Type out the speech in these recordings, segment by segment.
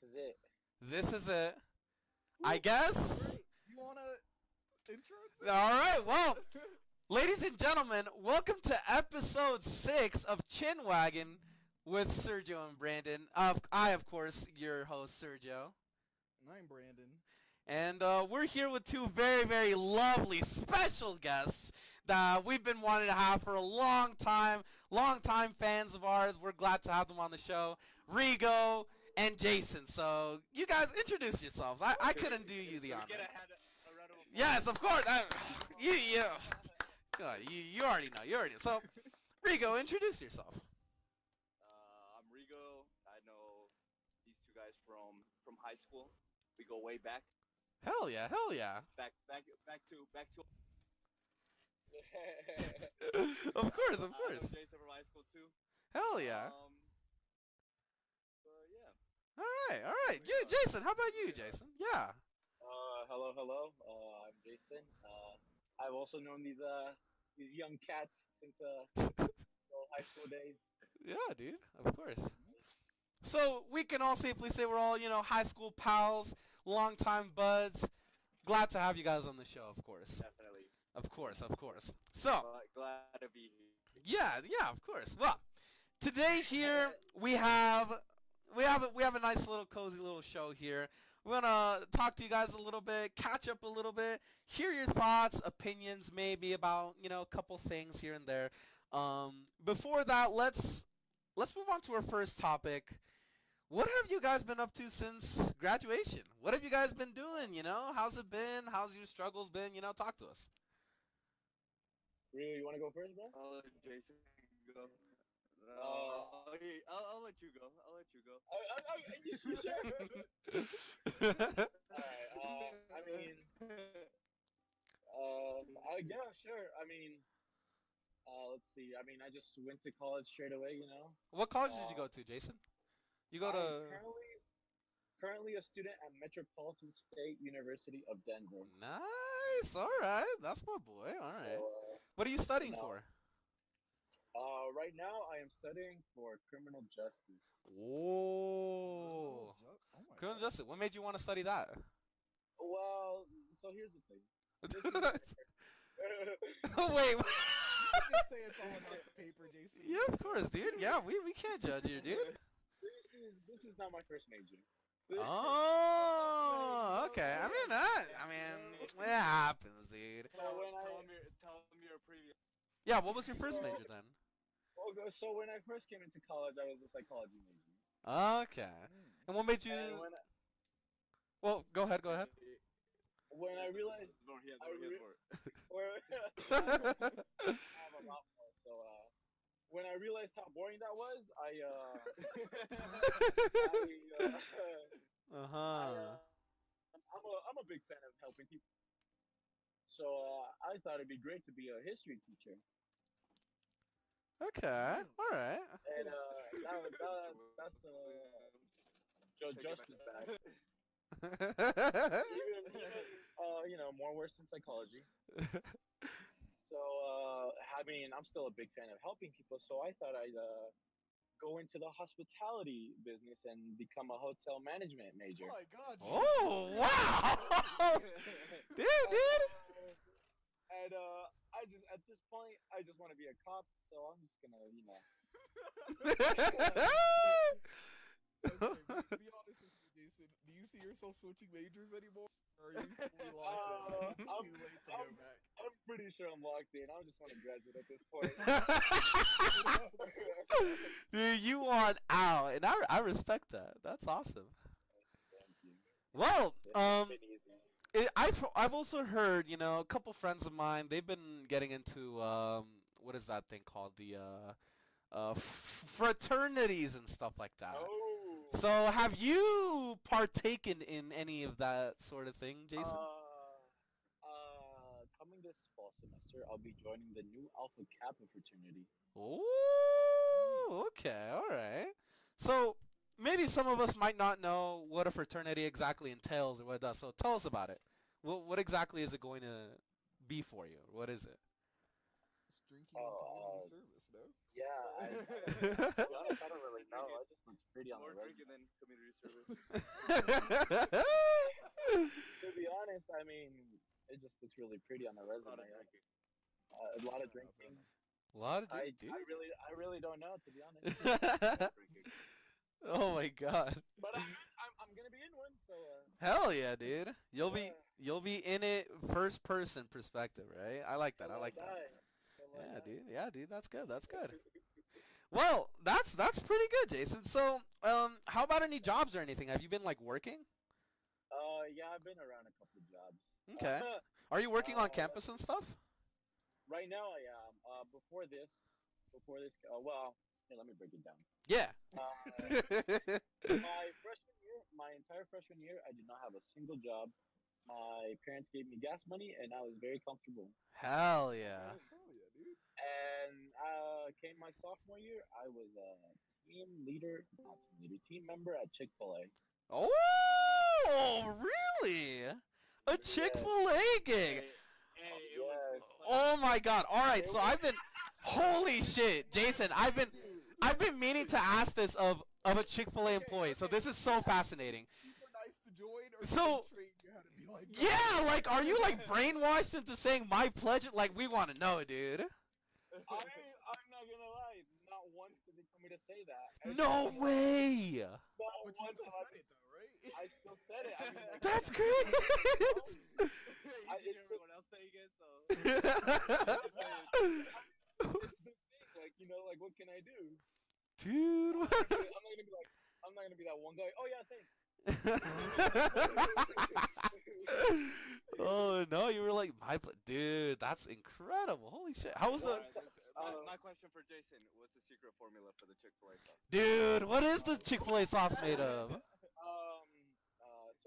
is it. This is it. Ooh, I guess. Great. You wanna intro it? All right. Well, ladies and gentlemen, welcome to episode 6 of Waggin with Sergio and Brandon. I, of course, your host, Sergio. And I'm Brandon. And we're here with two very, very lovely special guests that we've been wanting to have for a long time fans of ours. We're glad to have them on the show, Rigo and Jason. So you guys introduce yourselves. I couldn't do you the honor. Yes, of course. You already know. You already know. So, Rigo, introduce yourself. I'm Rigo. I know these two guys from high school. We go way back. Hell yeah. Back to. Of course. I know Jason from high school too. Hell yeah. But yeah. All right. You, Jason. How about you, Jason? Yeah. Hello. I'm Jason. I've also known these young cats since high school days. Yeah, dude. Of course. So we can all safely say we're all, high school pals, longtime buds. Glad to have you guys on the show, of course. Definitely. Of course. So, Glad to be here. yeah, of course. Well, today here we have a nice little cozy little show here. We're gonna talk to you guys a little bit, catch up a little bit, hear your thoughts, opinions, maybe about a couple things here and there. Before that, let's move on to our first topic. What have you guys been up to since graduation? What have you guys been doing? How's it been? How's your struggles been? Talk to us. Really, you want to go first, bro? I'll let Jason go. I'll let you go. You sure? Alright, yeah, sure. Let's see. I just went to college straight away, What college did you go to, Jason? You go to... I'm currently a student at Metropolitan State University of Denver. Nice. All right. That's my boy. All right. So, what are you studying for? right now, I am studying for criminal justice. Whoa. Oh my Criminal God. justice. What made you want to study that? Well, so here's the thing. Oh, wait. Just say it's all about the paper, Jason. Yeah, of course, dude. Yeah, we can't judge you, dude. This is not my first major. Oh, okay. It happens, dude. So when tell him your previous. Yeah, what was your first major then? So when I first came into college, I was a psychology major. Okay. And what made you... And Well, go ahead. when I realized He has more. I have a lot more. So when I realized how boring that was, I'm a big fan of helping people. So I thought it'd be great to be a history teacher. Okay. All right. And that's just as bad. Even more worse than psychology. So I'm still a big fan of helping people. So I thought I'd go into the hospitality business and become a hotel management major. Oh my God. Oh, wow. Dude. And at this point, I just want to be a cop. So I'm just gonna, Okay, be honest with me, Jason. Do you see yourself switching majors anymore? Or are you fully locked in? It's too late to go back. I'm pretty sure I'm locked in. I just want to graduate at this point. Dude, you want out, and I respect that. That's awesome. Thank you. Well, It's been easy. I've also heard, a couple friends of mine, they've been getting into what is that thing called, the fraternities and stuff like that. Oh. So have you partaken in any of that sort of thing, Jason? Coming this fall semester, I'll be joining the new Alpha Kappa fraternity. Oh, okay, all right. So maybe some of us might not know what a fraternity exactly entails or what it does. So tell us about it. What exactly is it going to be for you? What is it? It's drinking and community service, no? Yeah, to be honest, I don't really know. It just looks pretty on the More drinking resume. than community service. To be honest, I mean, it just looks really pretty on the A lot resume. of drinking. A lot of Fair enough, fair drinking. enough. A lot of I, dude. I really don't know, to be honest. More drinking. Oh my god. But I'm gonna be in one, so Hell yeah, dude. You'll be yeah. you'll be in it first person perspective, right? I like that. I Till like that. die. Till I Yeah, die. dude. Yeah, dude. That's good. That's good. Well, that's pretty good, Jason. So, how about any jobs or anything? Have you been like working? Yeah, I've been around a couple of jobs. Okay. Are you working on Uh, campus and stuff? right now I am. Well, here, let me break it down. Yeah. My freshman year, my entire freshman year, I did not have a single job. My parents gave me gas money, and I was very comfortable. Hell yeah. Hell yeah, dude. And came my sophomore year, I was a team member at Chick-fil-A. Oh, really? A Chick-fil-A gig. Hey, it Yes. was Oh my god. All right. It So was- I've been holy shit, Jason. I've been meaning to ask this of a Chick-fil-A employee. So this is so fascinating. Super nice to join, or So- did they train you how to be like that? Yeah, like are you like brainwashed into saying my pledge? Like we want to know, dude. I'm not gonna lie. Not once did they tell me to say that. Every No time- way. Not But you once still have I- said it though, right? I still said it. I mean, like, That's great. you I- hear it's everyone else saying it, so it's the thing. Like, like what can I do? Dude. I'm not gonna be that one guy. Oh yeah, thanks. Oh no, you were like dude, that's incredible. Holy shit. How was the Alright, my question for Jason: what's the secret formula for the Chick-fil-A sauce? dude? What is the Chick-fil-A sauce made of?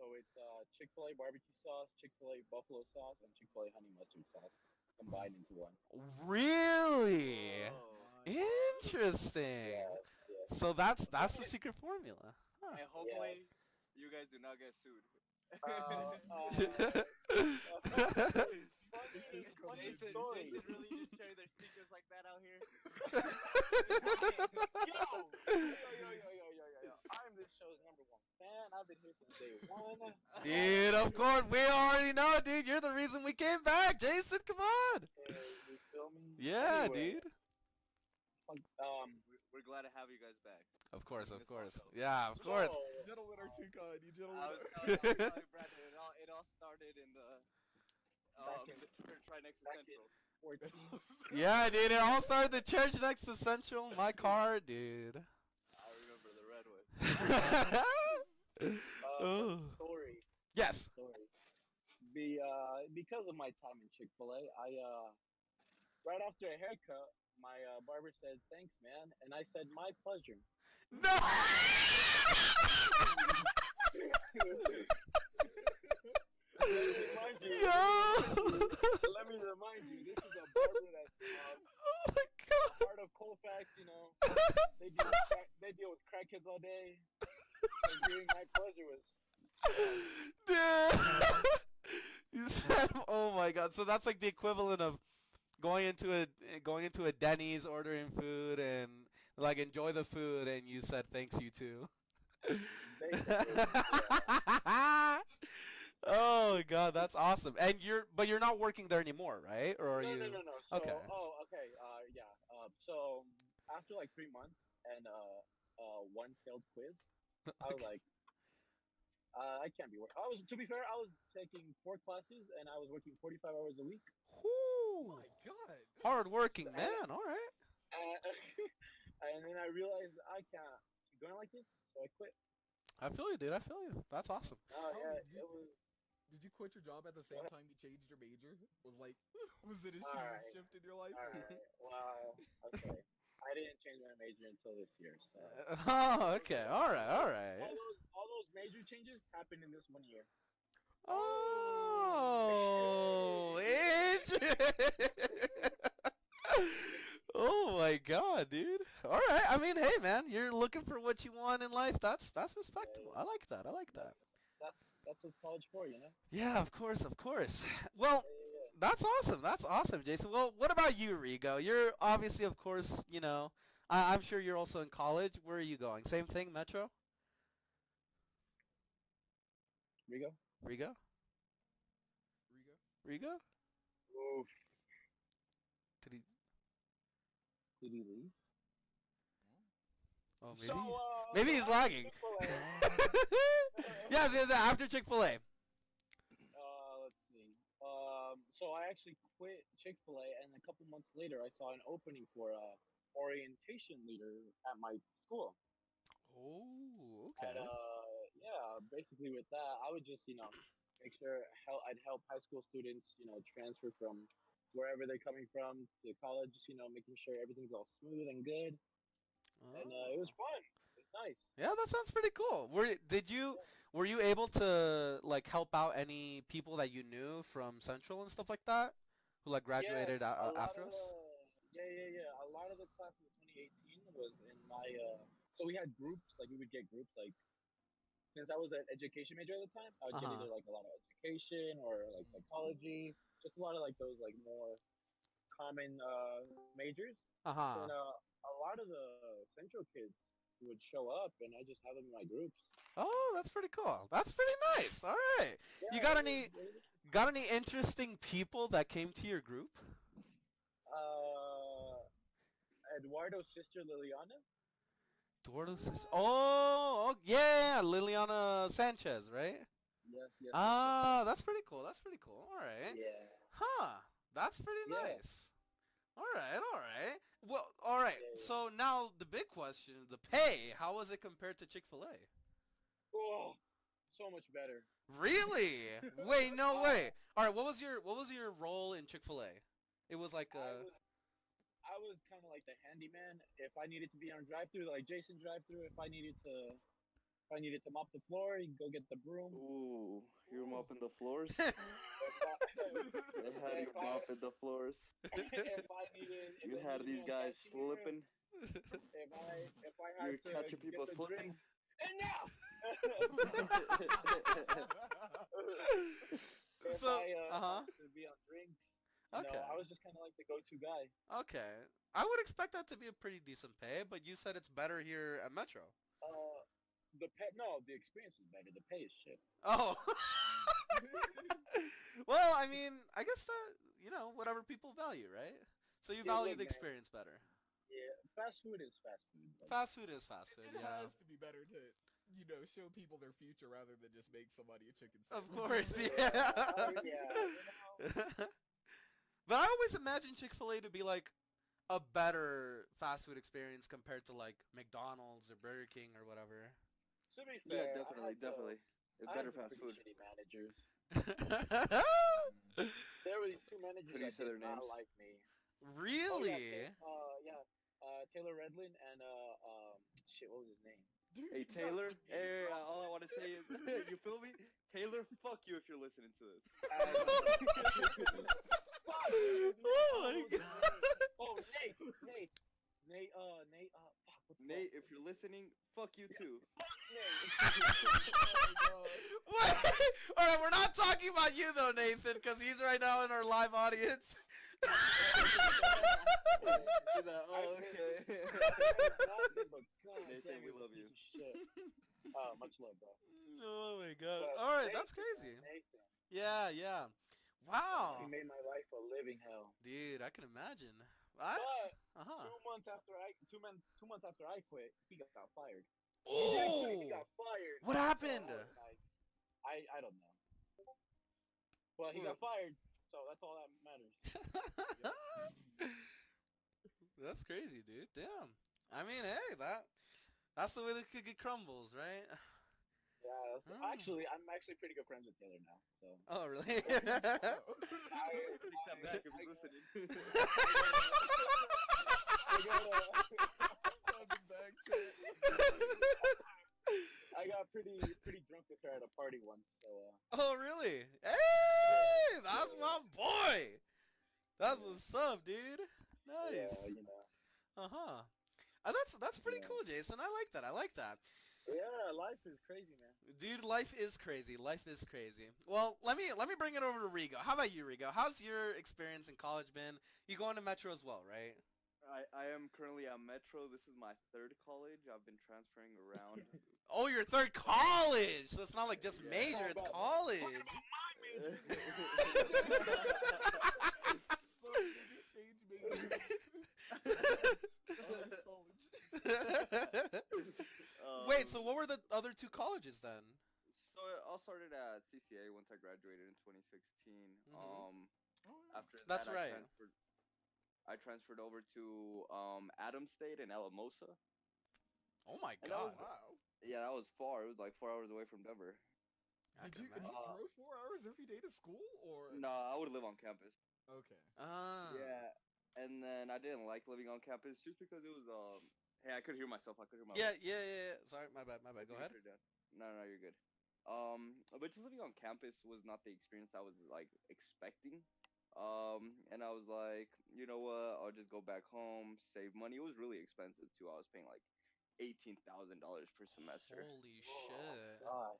So it's Chick-fil-A barbecue sauce, Chick-fil-A buffalo sauce, and Chick-fil-A honey mustard sauce combined into one. Really Oh. interesting. Yes, yes. So that's the secret formula. Huh. And hopefully, Yes. you guys do not get sued. This is funny crazy. story. Jason really just sharing their secrets like that out here. Yo. I'm this show's #1 fan. I've been here since day one. Dude, of course, we already know, dude. You're the reason we came back, Jason. Come on. You feel me? Yeah, Anyway, dude. We're glad to have you guys back. Of course, of Miss course. Marco. Yeah, of course. You gentlemen are too kind. You gentlemen I was are. telling Brandon, it all started in the Back in- church right next to back in- Central. 14. Yeah, dude. It all started the church next to Central. My car, dude. I remember the red one. Oh. Story. Yes. Story. Because of my time in Chick-fil-A, right after a haircut, my barber said, "Thanks, man," and I said, "My pleasure." No. Let me remind you, this is a barber that's Oh my god. part of Colfax. They deal with crackheads all day. And doing my pleasure was Dude. You said, oh my god. So that's like the equivalent of going into a Denny's, ordering food, and like enjoy the food, and you said thanks you too. basically. Yeah. Oh god, that's awesome. And you're not working there anymore, right? Or are No, you? no, no, no. So, Okay. okay. Yeah. So after like 3 months and one failed quiz, I was like, I can't be working. To be fair, I was taking 4 classes and I was working 45 hours a week. Oh Whew. my god. Hard working man. All right. And, and then I realized I can't keep going like this, so I quit. I feel you, dude. I feel you. That's awesome. Oh yeah, did you- it was. Did you quit your job at the same time you changed your major? Was it a huge Alright. shift in your life? All right. Wow. Okay. I didn't change my major until this year, so. Oh, okay. All right. All right. All those major changes happened in this 1 year. Oh, oh my god, dude. All right. I mean, hey, man, you're looking for what you want in life. That's respectable. I like that. I like that. that's what's college for, you know. Yeah, of course, of course. Well, Yeah, that's awesome. That's awesome, Jason. Well, what about you, Rigo? You're obviously, of course, I'm sure you're also in college. Where are you going? Same thing, Metro? yeah. Rigo. Rigo? Rigo? Rigo? Oof. Did he? Did he leave? Oh, So maybe so he's after lagging. Chick-fil-A, Yes, yes, yes, after Chick-fil-A. let's see. So I actually quit Chick-fil-A, and a couple months later, I saw an opening for a orientation leader at my school. Oh, And okay. yeah, basically with that, I would just make sure I'd help high school students transfer from wherever they're coming from to college. Making sure everything's all smooth and good, and it was Oh. fun. It was nice. Yeah, that sounds pretty cool. Were you able to like help out any people that you knew from Central and stuff like that, who like Yes, graduated a lot after of us? yeah. A lot of the class of 2018 was in my so we had groups, like we would get groups, like since I was an education major at the time, I would Uh get huh. either like a lot of education or like psychology, just a lot of like those like more common majors. Uh huh. And a lot of the central kids would show up, and I just have them in my groups. Oh, that's pretty cool. That's pretty nice. All right. Yeah, You got it was, any it was got any interesting people that came to your group? uh, Eduardo's sister Liliana. Eduardo Oh, yeah, Liliana Sanchez, right? Yes, yes, yes, yes. Ah, that's pretty cool. That's pretty cool. All right. Yeah, Huh. That's pretty yeah, nice. All right, all right. Well, all right. yeah. So now the big question, the pay, how was it compared to Chick-fil-A? Oh, so much better. Really? Wait, no Uh, way. All right, what was your role in Chick-fil-A? It was like I was I was kind of like the handyman. If I needed to be on drive-through, like Jason drive-through, if I needed to mop the floor, you go get the broom. Ooh, you're Ooh. mopping the floors. If I They had you if I mopping the floors. if You they had needed me these on guys cashier, slipping. if I had You're to catching get people the slipping. drinks, and now if So, I uh-huh. had to be on drinks, Okay. I was just kind of like the go-to guy. Okay. I would expect that to be a pretty decent pay, but you said it's better here at Metro. Uh, the experience was better. The pay is shit. Oh. Well, I mean, I guess that, whatever people value, right? So you Yeah, value look, the man. experience better. Yeah, fast food is fast food. Like, Fast food is fast food, It yeah. has to be better to, show people their future rather than just make somebody a chicken Of sandwich. course, yeah, yeah. yeah. But I always imagine Chick-fil-A to be like a better fast food experience compared to like McDonald's or Burger King or whatever. To be Yeah, fair, definitely, definitely. It's I had better some fast pretty food. shitty managers. Really? There were these two managers Could you that say did their not names? like me. Oh yeah, Taylor Redlin and shit, what was his name? Dude, Hey you got Taylor, the name hey, drop. all I want to say is, you feel me? Taylor, fuck you if you're listening to this. And, fuck, dude, Oh what my was his god. name? Oh, Nate, fuck, what's his Nate, name? if you're listening, fuck you too. Fuck Nate. Oh Wait. All right, we're not talking about you though, Nathan, because he's right now in our live audience. He's like, oh, okay. Nothing but god Nathan, damn, we he's a love you. piece of shit. Much love, bro. Oh my god. But All right, that's Nathan, crazy. man, Nathan, Yeah, yeah. he Wow. made my life a living hell. Dude, I can imagine. But Uh-huh. 2 months after I quit, he got fired. He didn't quit. He Oh! got fired. What So happened? that was nice. I don't know. But he Well, got fired, so that's all that matters. That's crazy, dude. Damn. I mean, hey, that's the way the cookie crumbles, right? Yeah. Oh. I'm actually pretty good friends with Taylor now. So Oh, really? Take that back if he's listening. I got Sounding back to it. I got pretty drunk with her at a party once. So Oh, really? Hey, that's my boy. That's what's up, dude. yeah, Nice. Uh-huh. That's pretty Yeah. cool, Jason. I like that. I like that. Yeah, life is crazy, man. Dude, life is crazy. Life is crazy. Well, let me bring it over to Rigo. How about you, Rigo? How's your experience in college been? You going to Metro as well, right? I am currently at Metro. This is my third college. I've been transferring around. Oh, your third college. So it's not like just Yeah. major, it's college. So niggas change majors. Honest college. Wait, so what were the other two colleges then? So it all started at CCA once I graduated in 2016. Oh, After That's that, right. I transferred over to Adams State in Alamosa. Oh my And that god. was, wow. yeah, that was far. It was like 4 hours away from Denver. I Did can you imagine. drove 4 hours every day to school or? No, I would live on campus. Okay. Ah. Yeah, and then I didn't like living on campus just because it was Hey, I could hear myself. I could hear my. Yeah. Sorry, my bad. I Go think ahead. you're dead. No, you're good. But just living on campus was not the experience I was like expecting. And I was like, you know what? I'll just go back home, save money. It was really expensive too. I was paying like $18,000 per semester. Holy Oh, shit. God.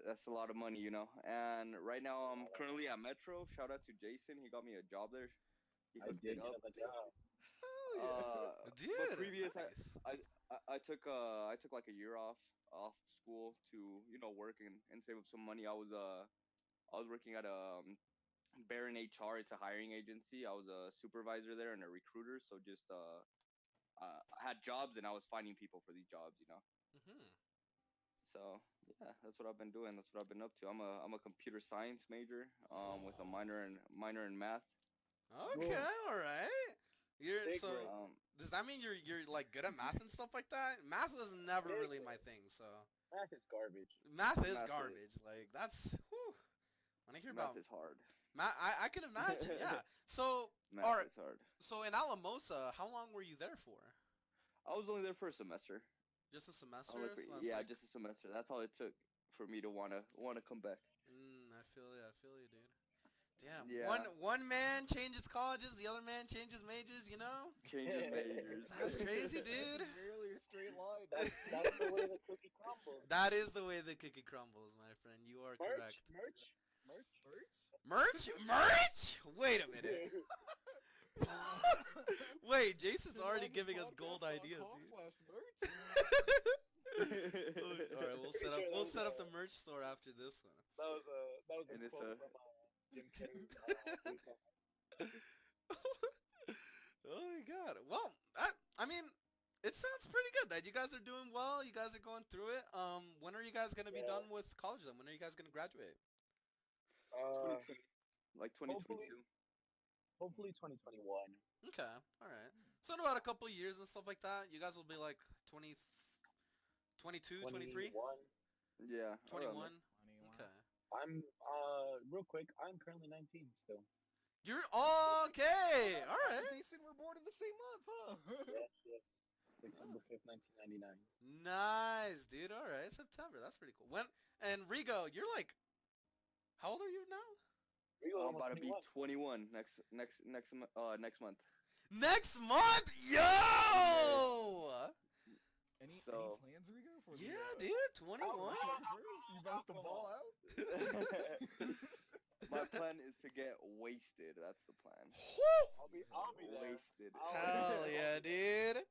That's a lot of money, you know. And right now I'm currently at Metro. Shout out to Jason. He got me a job there. He I hooked did me get up. him a job. Hell yeah. But Dude, previous, nice. I took like a year off school to work and save up some money. I was working at Baron HR. It's a hiring agency. I was a supervisor there and a recruiter. So just I had jobs and I was finding people for these jobs. Mhm. So yeah, that's what I've been doing. That's what I've been up to. I'm a computer science major with a minor in math. Okay, all right. You're Big so. brain. Does that mean you're like good at math and stuff like that? Math was never Big really my brain. thing. So Math is garbage. math is Math is- garbage. Like that's. Whew. When I hear Math about is hard. math, I can imagine. Yeah. So Math all right. is hard. So in Alamosa, how long were you there for? I was only there for a semester. Just a semester. Only So that's yeah, like. just a semester. That's all it took for me to wanna come back. I feel you. I feel you, dude. Damn. Yeah. One man changes colleges, the other man changes majors. You know. Changes majors. That's crazy, dude. It's rarely a straight line. That's the way the cookie crumbles. That is the way the cookie crumbles, my friend. You are correct. Merch. Merch? Merch? Wait a minute. Wait, Jason's already giving us gold ideas, dude. All right, we'll set up the merch store after this one. That was a And it's quote a- from Jim Carrey. Oh my god. Well, I mean, it sounds pretty good that you guys are doing well. You guys are going through it. When are you guys gonna be Yeah. done with college then? When are you guys gonna graduate? 2022. Hopefully 2021. Okay, all right. So in about a couple years and stuff like that, you guys will be like 20, 22, 23, 21. Yeah. around 21. Anyone? Okay. I'm real quick. I'm currently 19 still. You're okay. All right. Jason, we're born in the same month, huh? Yes. September 5th, 1999. Nice, dude. All right, September. That's pretty cool. And Rigo, you're like, how old are you now? I'm about to be 21 next month. Next month, yo. Any So- plans, Rigo? For Yeah, the, dude, 21. 21st? You about to ball out? My plan is to get wasted. That's the plan. I'll be there. Wasted. Hell yeah, dude.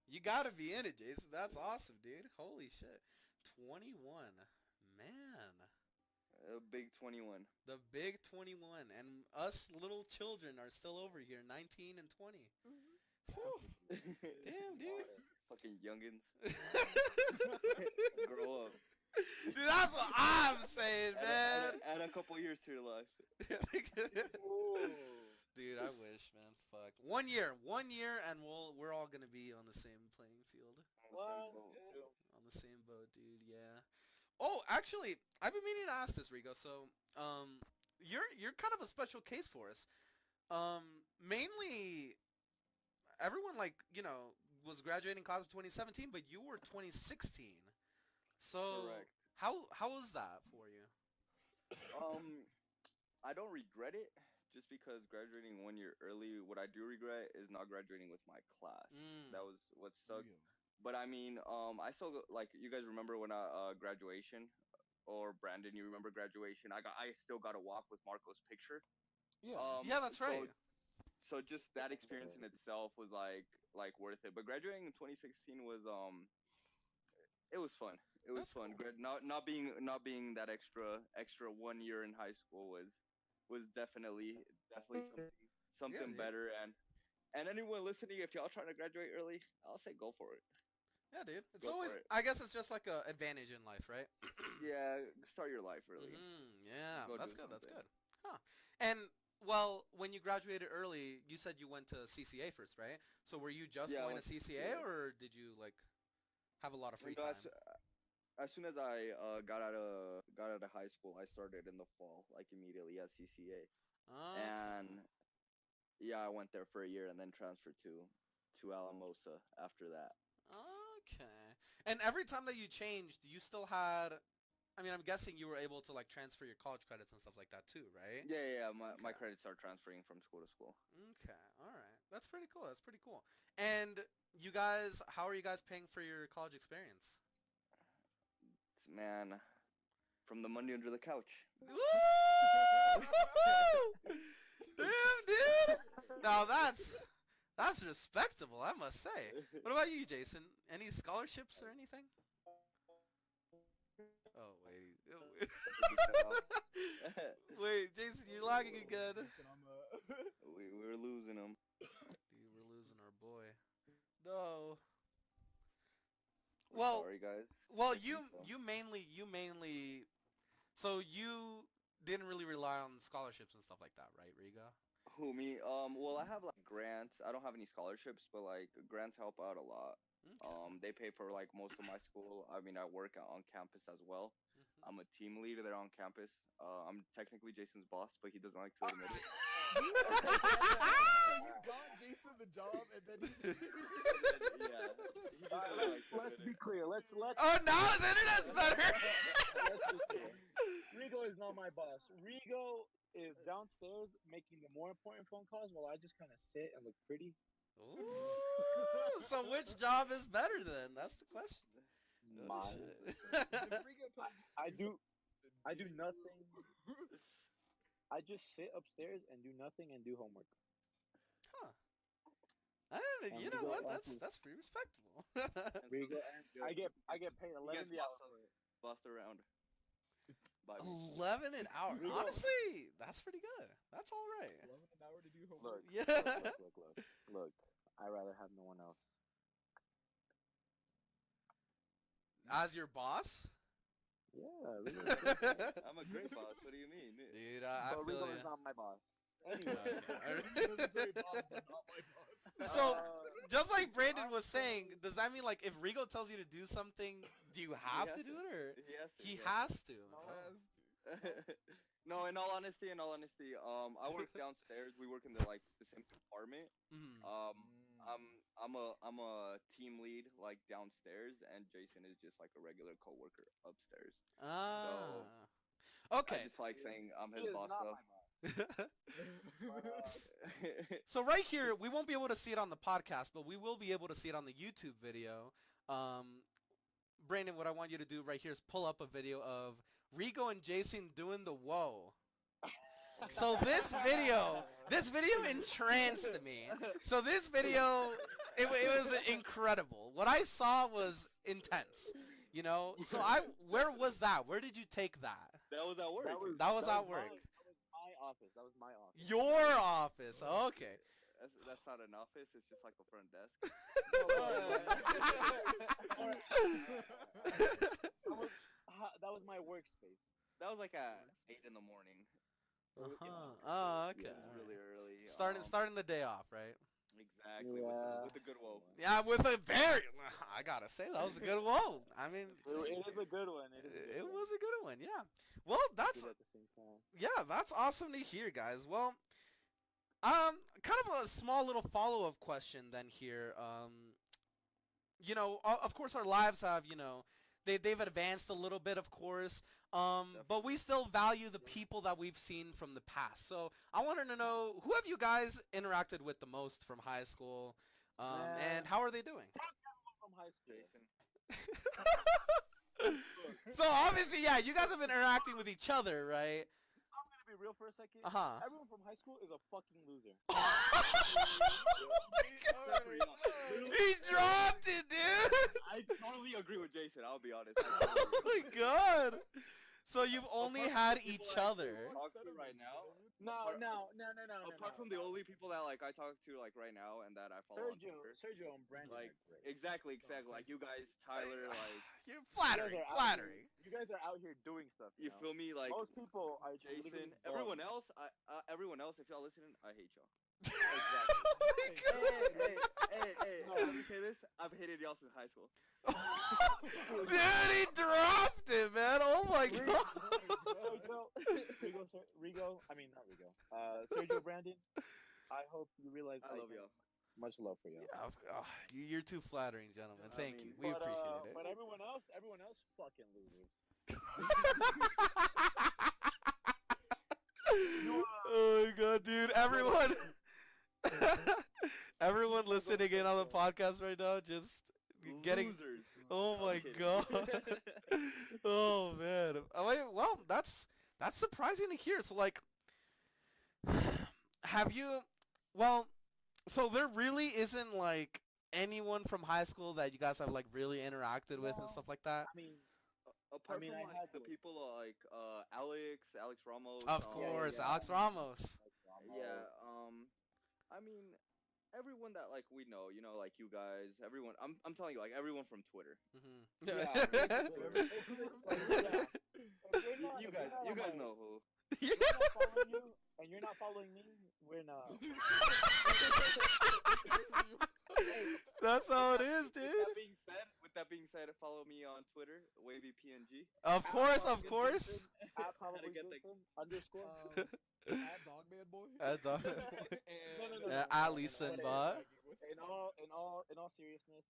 You gotta be in it, Jason. That's awesome, dude. Holy shit. 21. Man. A big 21. The big 21. And us little children are still over here, 19 and 20. Whew. Damn, dude. Fucking youngins. Grow up. Dude, that's what I'm saying, man. Add a couple years to your life. Ooh. Dude, I wish, man. Fuck. 1 year, and we're all gonna be on the same playing field, Well, on the same boat, dude. Yeah. Oh, actually, I've been meaning to ask this, Rigo. So, you're kind of a special case for us. Mainly, everyone was graduating class of 2017, but you were 2016. So, Correct. how was that for you? I don't regret it just because graduating 1 year early. What I do regret is not graduating with my class. Mm. That was what sucked But I mean, I still like you guys remember when graduation, or Brandon, you remember graduation? I still got to walk with Marco's picture. Yeah. Yeah, that's right. So just that experience in itself was like worth it. But graduating in 2016 was it was fun. It was That's fun. cool. Not being that extra 1 year in high school was definitely Yeah, something dude. better. And anyone listening, if y'all trying to graduate early, I'll say go for it. Yeah, dude. It's Go always, for it. I guess it's just like a advantage in life, right? Yeah, start your life early. Yeah, Go do that's good. That's something. good. Huh. And well, when you graduated early, you said you went to CCA first, right? So were you just Yeah, I going to went to CCA, CCA. or did you like have a lot of free You know, time? as soon as I got out of high school, I started in the fall, like immediately at CCA, Okay. and yeah, I went there for a year and then transferred to Alamosa after that. Okay. And every time that you changed, you still had. I mean, I'm guessing you were able to like transfer your college credits and stuff like that too, right? Yeah. My Okay. credits are transferring from school to school. Okay. All right. That's pretty cool. That's pretty cool. And you guys, how are you guys paying for your college experience? Man, from the money under the couch. Woo! Damn, dude. Now that's respectable, I must say. What about you, Jason? Any scholarships or anything? Oh wait. Wait, Jason, you're lagging again. Listen, I'm we were losing them. Dude, we're losing our boy. No. We're Well, sorry, guys. well, I think so. you mainly, so you didn't really rely on scholarships and stuff like that, right, Riga? Who me? Well, I have like grants. I don't have any scholarships, but like grants help out a lot. Okay. They pay for like most of my school. I mean, I work on campus as well. Mhm. I'm a team leader there on campus. I'm technically Jason's boss, but he doesn't like to admit it. so you got Jason the job, and then he. Yeah, he just doesn't like to Let's admit be it. clear. Let's Oh, now the internet's better. let's be clear. Rigo is not my boss. Rigo is downstairs making the more important phone calls while I just kind of sit and look pretty. Ooh, so which job is better then? That's the question. Oh Mine. shit. If Rigo tells you I to do. something, I do you- nothing. I just sit upstairs and do nothing and do homework. Huh. You know what? That's pretty respectable. And so Rigo, and good. I get paid He gets 11 the hour for it. bossed around by me. 11 an hour. Rigo. Honestly, that's pretty good. That's all right. 11 an hour to do homework. Look, Yeah. look. I'd rather have no one else. As your boss? Yeah, Rigo is great. I'm a great boss. What do you mean? Dude, I But feel Rigo ya. is not my boss. Anyway. Rigo's a great boss, but not my boss. So, just like Brandon was saying, does that mean like if Rigo tells you to do something, do you have to do it, or He has to. he yeah. has to? Has to. No, in all honesty, I work downstairs. We work in the same department. Mhm. I'm a team lead like downstairs, and Jason is just like a regular coworker upstairs. Ah. I Okay. just like saying I'm He his is boss not though. my boss. So right here, we won't be able to see it on the podcast, but we will be able to see it on the YouTube video. Brandon, what I want you to do right here is pull up a video of Rigo and Jason doing the whoa. So this video entranced me. So this video, it was incredible. What I saw was intense. You know, so where was that? Where did you take that? That was at work. That was at work. That was my office. That was my office. Your office. Okay. That's not an office. It's just like a front desk. That was my workspace. That was like at 8 in the morning. Uh-huh. Oh, okay. Yeah, really early. Starting the day off, right? Exactly. Yeah. With a good whoa. Yeah, with a very. I gotta say that was a good one. I mean, It is a good one. it was a good one. Yeah. Well, that's Good at the same time. yeah, that's awesome to hear, guys. Well, kind of a small little follow-up question then here. You know, of course, our lives have, you know, they've advanced a little bit, of course. But we still value the people that we've seen from the past. So I wanted to know, who have you guys interacted with the most from high school, and how are they doing? from high school. Jason. So obviously, yeah, you guys have been interacting with each other, right? I'm gonna be real for a second. Uh-huh. Everyone from high school is a fucking loser. He dropped it, dude. I totally agree with Jason. I'll be honest. Oh my god. So you've only had each other. Talk to right now. No. Apart from the only people that like I talk to like right now and that I follow on Twitter. Sergio and Brandon Like are great. exactly. Like you guys, Tyler, like You're flattering. You guys are out here doing stuff. you know? feel me? Like Most people are Jason, literally everyone bums. else, everyone else, if y'all listening, I hate y'all. Hey, let me say this. I've hated y'all since high school. Dude, he dropped it, man. Oh my god. Rigo, I mean not Rigo. Sergio, Brandon. I hope you realize I love y'all. Much love for you. Yeah, you're too flattering, gentlemen. I Thank mean, you. We appreciate it. But everyone else, fucking losers. Oh my god, dude. Everyone listening in on the podcast right now, just getting. Losers. Oh I'm my kidding. god. Oh man. Well, that's surprising to hear. So like, have you? Well, so there really isn't like anyone from high school that you guys have like really interacted with and stuff like that. I mean, Apart I from had like the to. people like Alex Ramos. Of course, yeah. Alex Ramos. Yeah. I mean, everyone that like we know, you know, like you guys, everyone. I'm telling you, like everyone from Twitter. You guys know who. If we're not following you and you're not following me, we're not. That's how it is, dude. With that being said, follow me on Twitter, WavyPNG. Of course. At probably Jason underscore. At Dogman Boy. At Dog- And at Lisa and Bob. In all seriousness,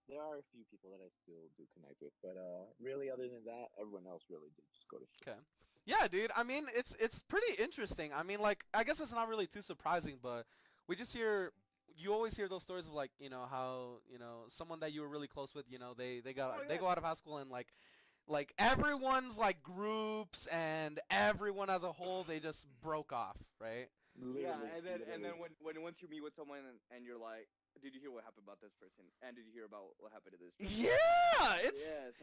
there are a few people that I still do connect with, but really, other than that, everyone else really did just go to shit. Okay. Yeah, dude. I mean, it's pretty interesting. I mean, like, I guess it's not really too surprising, but you always hear those stories of like, you know, how, you know, someone that you were really close with, you know, they go out of high school and like everyone's like groups and everyone as a whole, they just broke off, right? Yeah, and then when once you meet with someone and you're like, did you hear what happened about this person? And did you hear about what happened to this person? Yeah, I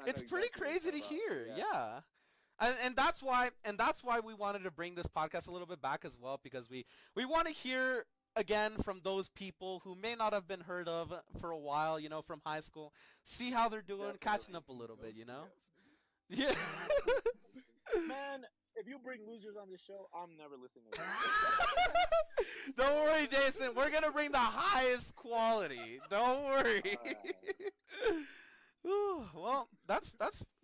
it's know pretty exactly what crazy to you're hear. talking about. Yeah. And that's why we wanted to bring this podcast a little bit back as well, because we want to hear again from those people who may not have been heard of for a while, you know, from high school. See how they're doing, catching up a little bit, you know? Yeah. Man, if you bring losers on this show, I'm never listening to it. Don't worry, Jason. We're gonna bring the highest quality. Don't worry. Ooh, well, that's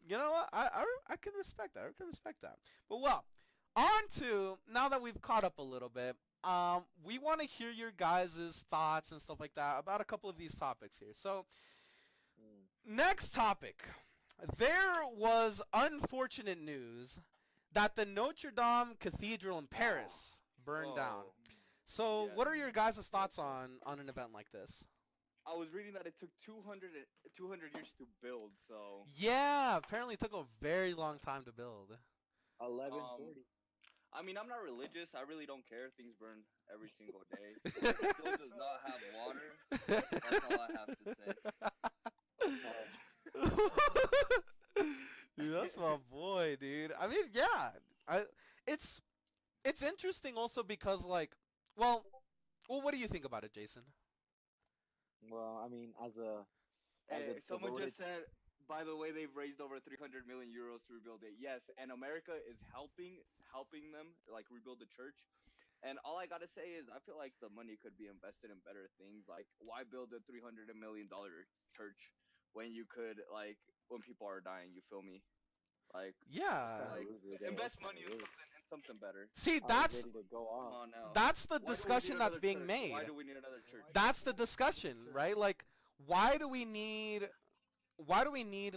you know what, I can respect that. I can respect that. But well, on to now that we've caught up a little bit. We want to hear your guys' thoughts and stuff like that about a couple of these topics here. So, next topic. There was unfortunate news that the Notre Dame Cathedral in Paris burned down. So, Yeah. what are your guys' thoughts on an event like this? I was reading that it took 200 years to build, so... Yeah, apparently it took a very long time to build. 1140. I mean, I'm not religious. I really don't care if things burn every single day. It still does not have water. That's all I have to say. Dude, that's my boy, dude. I mean, yeah. It's interesting also because, like, well, what do you think about it, Jason? Well, I mean, Hey, someone just said, by the way, they've raised over 300 million euros to rebuild it. Yes, and America is helping them like rebuild the church. And all I gotta say is, I feel like the money could be invested in better things. Like, why build a $300 million church when you could, like, when people are dying? You feel me? Like, Yeah. like invest money in something better. See, ready to go Come off. on now. that's the Why do we discussion need that's another being church? made. Why do we need another church? That's the discussion, right? Like, why do we need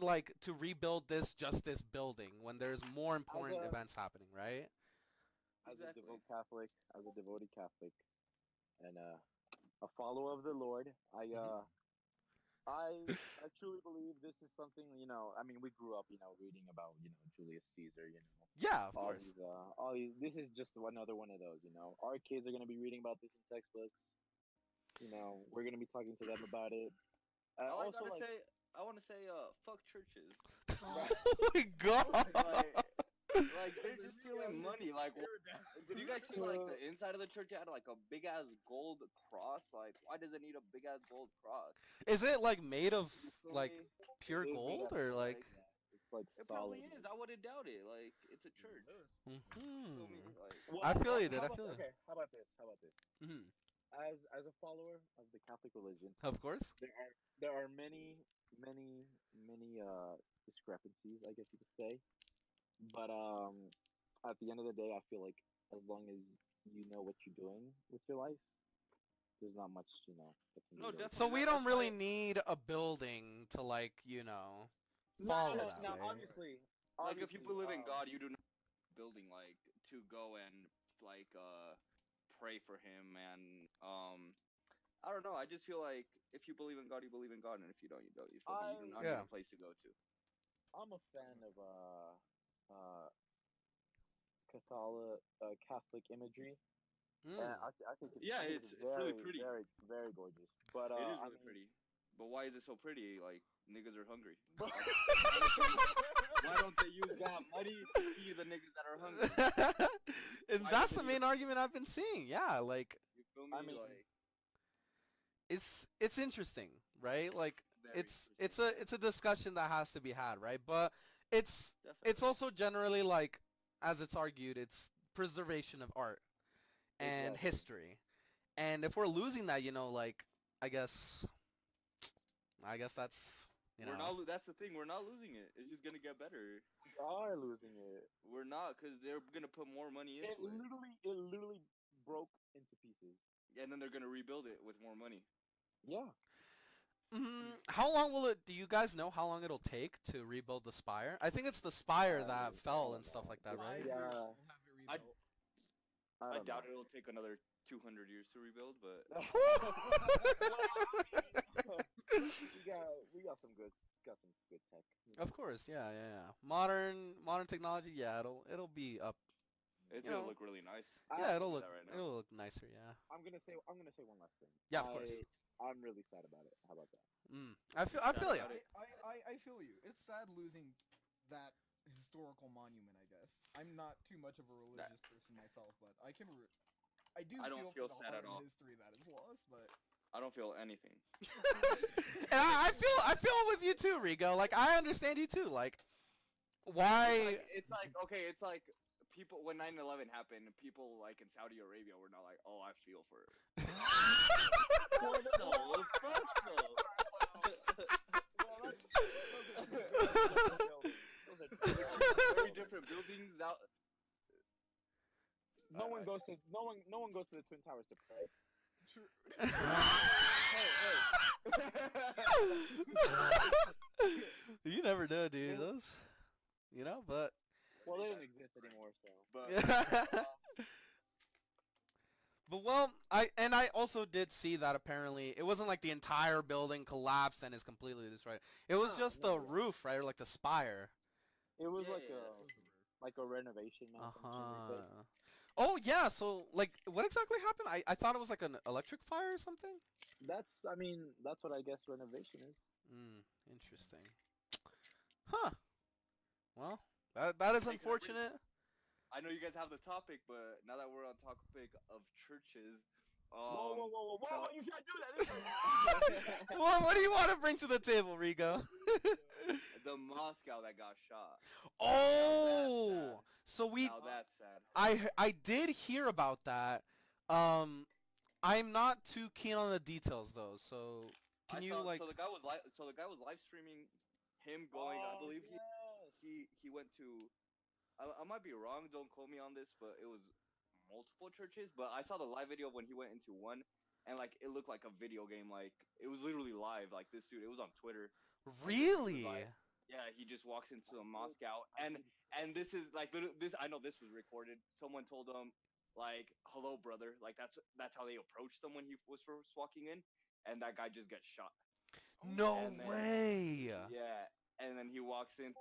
like to rebuild this building when there's more important events happening, right? As a devoted Catholic, and a follower of the Lord, I truly believe this is something, I mean, we grew up, reading about, Julius Caesar, Yeah, of all course. these all these this is just another one of those, Our kids are going to be reading about this in textbooks. We're going to be talking to them about it. All I Also gotta like say, I want to say, fuck churches. Oh, Oh my god. Like, like they're guys are just really out stealing here money. just Like, tearing down. did you guys see like the inside of the church had like a big ass gold cross? Like, why does it need a big ass gold cross? Is it like made of You feel like me? it pure is made gold out of or gold. like? Like, Yeah, it's like it solid. probably is. I wouldn't doubt it. Like, it's a church. You feel me? Hmm. Like, I feel you, dude. How I about feel you. okay? How about this? Hmm. As a follower of the Catholic religion, Of course. there are many discrepancies, I guess you could say. But at the end of the day, I feel like as long as you know what you're doing with your life, there's not much that can be no, really So definitely done. we not. don't That's really why. need a building to like, No, no, follow no. that Now, way. Like, if you obviously, believe in God, you do not building like to go and like pray for Him and I don't know. I just feel like if you believe in God, you believe in God, and if you don't, you don't. You feel me? You do not need Yeah. a place to go to. I'm a fan of uh Catholic imagery, and Mm. I Yeah, think it's it's really very, pretty. very, very gorgeous. But It is I really mean, pretty. But why is it so pretty? Like, niggas are hungry. bro, Why don't they use that money to feed the niggas that are hungry? And Why does that's it the need a? main argument I've been seeing. Yeah, like You feel I me? mean, Like, it's interesting, right? Like very it's interesting. it's a discussion that has to be had, right? But it's Definitely. also generally like, as it's argued, it's preservation of art and exactly. history. And if we're losing that, like I guess I guess that's you We're know. not. That's the thing. We're not losing it. It's just gonna get better. We are losing it. We're not, cause they're gonna put more money It into it, literally broke into pieces. and then they're gonna rebuild it with more money. Yeah. How long will it? Do you guys know how long it'll take to rebuild the spire? I think it's the spire that I fell and don't stuff know. like that, It's, 5 right? years yeah. we'll have it I rebuilt. I I don't doubt know. it'll take another 200 years to rebuild, but we got some good tech. Of course, yeah, yeah, yeah. Modern technology, yeah, it'll be up. it's You gonna know, look really nice. I, yeah, I'll tell you that right now. it'll look nicer, yeah. I'm gonna say one last thing. Yeah, of course. I'm really sad about it. How about that? You're I sad feel you. about it. I feel you. It's sad losing that historical monument, I guess. I'm not too much of a That religious person myself, but I do I don't feel feel for the sad at art and all. history that is lost, but I don't feel anything. And I feel with you too, Rigo. Like I understand you too. Like why? It's like okay, it's like people when 9/11 happened, people like in Saudi Arabia were not like, oh, I feel for it. Well, Fuck no, fuck no. Very different buildings out. No one goes to the Twin Towers to pray. true. You never know, dude. Those, but Well, they don't exist anymore, so. But but well, I also did see that apparently it wasn't like the entire building collapsed and is completely destroyed. It was just the No. roof, right, or like the spire. It was Yeah, like yeah. That was the roof. a renovation Uh malfunction. They said. huh. Oh yeah, so like what exactly happened? I thought it was like an electric fire or something. That's what I guess renovation is. Interesting. Huh. Well, that is Hey, can I bring? unfortunate. I know you guys have the topic, but now that we're on topic of churches, Whoa! so You can't do that. This Well, what do you want to bring to the table, Rigo? the Moscow that got shot. Oh, so Now that's sad. I did hear about that. I'm not too keen on the details though. So I can you saw like? so the guy was live streaming him going. I Oh believe yes. he went to. I might be wrong. Don't quote me on this, but it was multiple churches. But I saw the live video when he went into one, and like it looked like a video game. Like it was literally live. Like this dude, it was on Twitter. Like this dude was Really? like, yeah, he just walks into I a did. Moscow, I and did. this is like this. I know this was recorded. Someone told him like, "Hello, brother." Like that's how they approached him when he was first walking in, and that guy just gets shot. No And then way. yeah, and then he walks in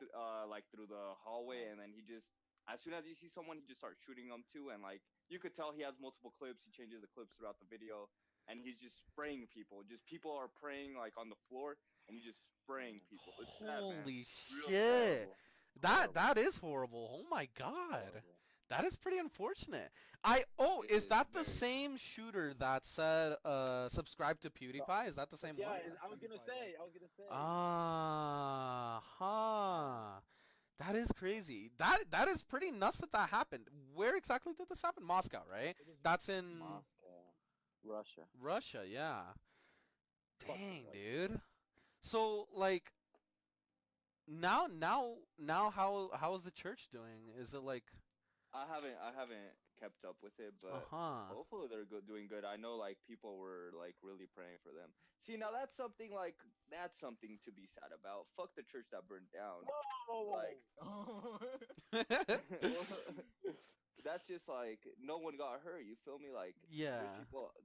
like through the hallway, and then he just as soon as he sees someone, he just starts shooting them too, and like you could tell he has multiple clips. He changes the clips throughout the video, and he's just spraying people. Just people are praying like on the floor, and he's just spraying people. It's sad, man. Holy Real sad. shit. Horrible. That Horrible. is horrible. Oh my god. Horrible. That is pretty unfortunate. It Is is that the very. same shooter that said subscribe to PewDiePie? Is that the same Yeah, one? I was gonna say. I was gonna say. Ah, huh. That is crazy. That is pretty nuts that happened. Where exactly did this happen? Moscow, right? It was That's in Moscow, Russia. Russia, yeah. Fucking Dang, Russia. dude. So like now how is the church doing? Is it like I haven't kept up with it, but uh-huh. hopefully they're doing good. I know like people were like really praying for them. See, now that's something to be sad about. Fuck the church that burned down. Whoa! Like that's just like no one got hurt. You feel me? Like Yeah.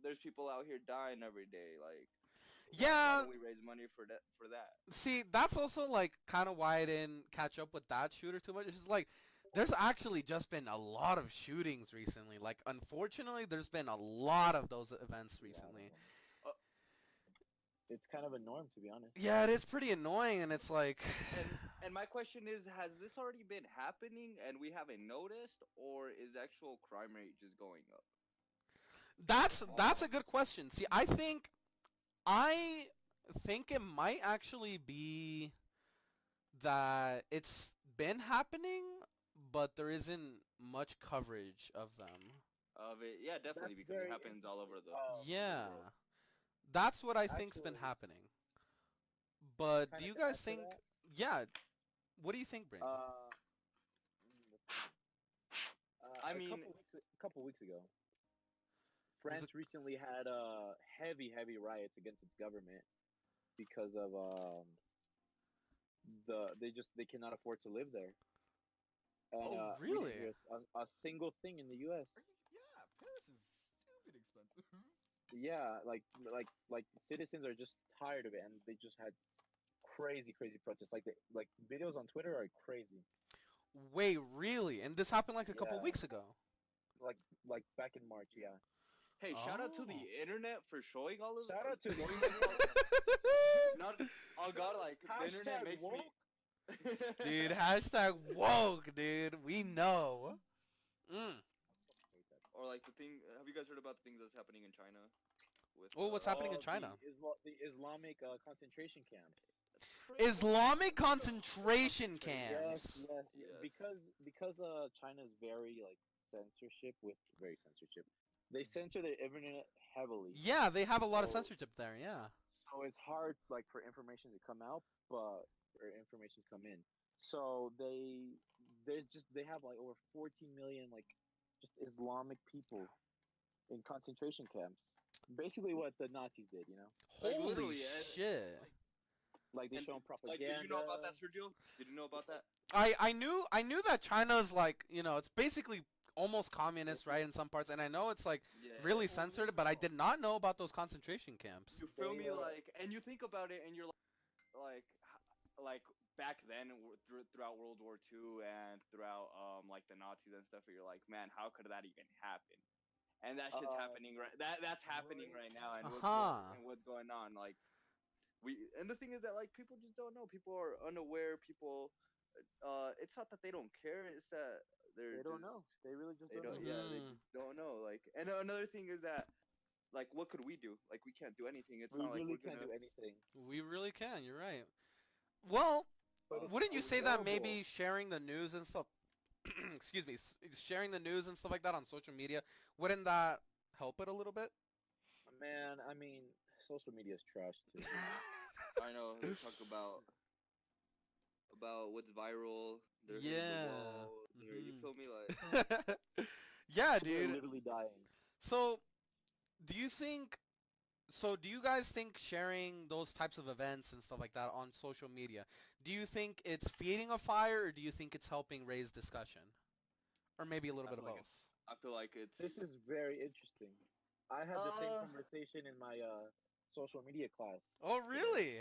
there's people out here dying every day. Like why Yeah, don't we raise money for that? see, that's also like kind of why I didn't catch up with that shooter too much. It's just like there's actually just been a lot of shootings recently. Like unfortunately, there's been a lot of those events Yeah, recently. Uh, it's kind of a norm to be honest. Yeah, it is pretty annoying and it's like and my question is, has this already been happening and we haven't noticed, or is actual crime rate just going up? that's a good question. See, I think it might actually be that it's been happening, but there isn't much coverage of them. Of it, yeah, definitely, That's because it very happens all over the Yeah, world. that's what I think's been actually happening. But do kind of you to guys add to think? that. Yeah, what do you think, Brandon? Uh, I mean, a couple weeks ago, Was it? France recently had heavy riots against its government because of they cannot afford to live there. And Oh, we didn't really? hear a single thing in the U.S. Yeah, Paris is stupid expensive. Yeah, like citizens are just tired of it, and they just had crazy protests. Like videos on Twitter are crazy. Wait, really? And this happened like a couple Yeah, weeks ago. like like back in March. Yeah. hey, shout out to the Oh. internet for showing all of Shout out to the showing us internet. not oh god, like the internet Hashtag makes woke. me. Dude, hashtag woke, dude. We know. Mm. Or like the thing. Have you guys heard about the things that's happening in China with Oh, what's happening in China? The Islamic concentration camps. crazy? Islamic concentration Yes, camps. yes. Yes. Because China is very like censorship with very censorship. They censor the internet heavily. Yeah, they have a lot of So censorship there. Yeah. so it's hard like for information to come out, but for information to come in. So they have like over 14 million like just Islamic people in concentration camps. Basically, what the Nazis did, you know, Like Holy literally, shit. Like, like they and show 'em like, did you know about propaganda. that, Sergio? Did you know about that? I knew that China's like, it's basically almost communist, right, in some parts, and I know it's like Yeah. really censored, but I did not know about those concentration camps. You feel They me? Like, and you think about it, and you're like, like back then throughout World War II and throughout like the Nazis and stuff, you're like, man, how could that even happen? And that shit's uh happening that's happening right now, and Uh-huh. what's going on? Like and the thing is that like people just don't know. People are unaware. People, it's not that they don't care. It's that they're they don't just know. They really just they don't don't. know. Yeah, they Mhm. just don't know. Like, and another thing is that like what could we do? Like we can't do anything. It's We not like really we're can't gonna. do anything. We really can. You're right. Well, But it's wouldn't you say that horrible. maybe sharing the news and stuff, excuse me, sharing the news and stuff like that on social media, wouldn't that help it a little bit? Man, I mean, social media is trash too. I know they talk about what's viral. They're hitting the Yeah. wall. You Mhm. feel me? Like Yeah, People are dude. literally dying. So, do you think do you guys think sharing those types of events and stuff like that on social media, do you think it's feeding a fire or do you think it's helping raise discussion? Or maybe a little I bit of feel like both? it's. I feel like it's. This is very interesting. I had the same Uh, conversation in my social media class Oh, today. really?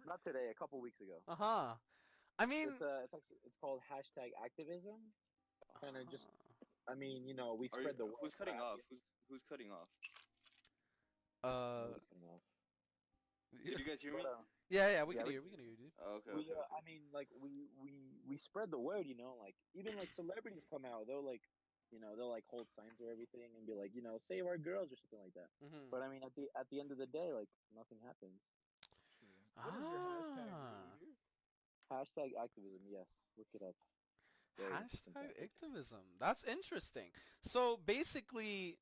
Not today, a couple weeks ago. Uh-huh. I mean, It's actually it's called hashtag activism. Kind of just, I mean, we Are you, spread the who's word. But cutting off? Who's cutting off? uh, nobody's cutting off. Did you guys hear me? But yeah, we yeah, can hear, we can hear you, dude. Okay, okay, I okay. mean, like we spread the word. Like even like celebrities come out. They'll like, they'll like hold signs or everything and be like, save our girls or something like that. Mm-hmm. But I mean, at the end of the day, like nothing happens. True. What does your hashtag Ah, mean? Hashtag activism. Yes, look it up. Very interesting hashtag topic. activism. That's interesting. So basically,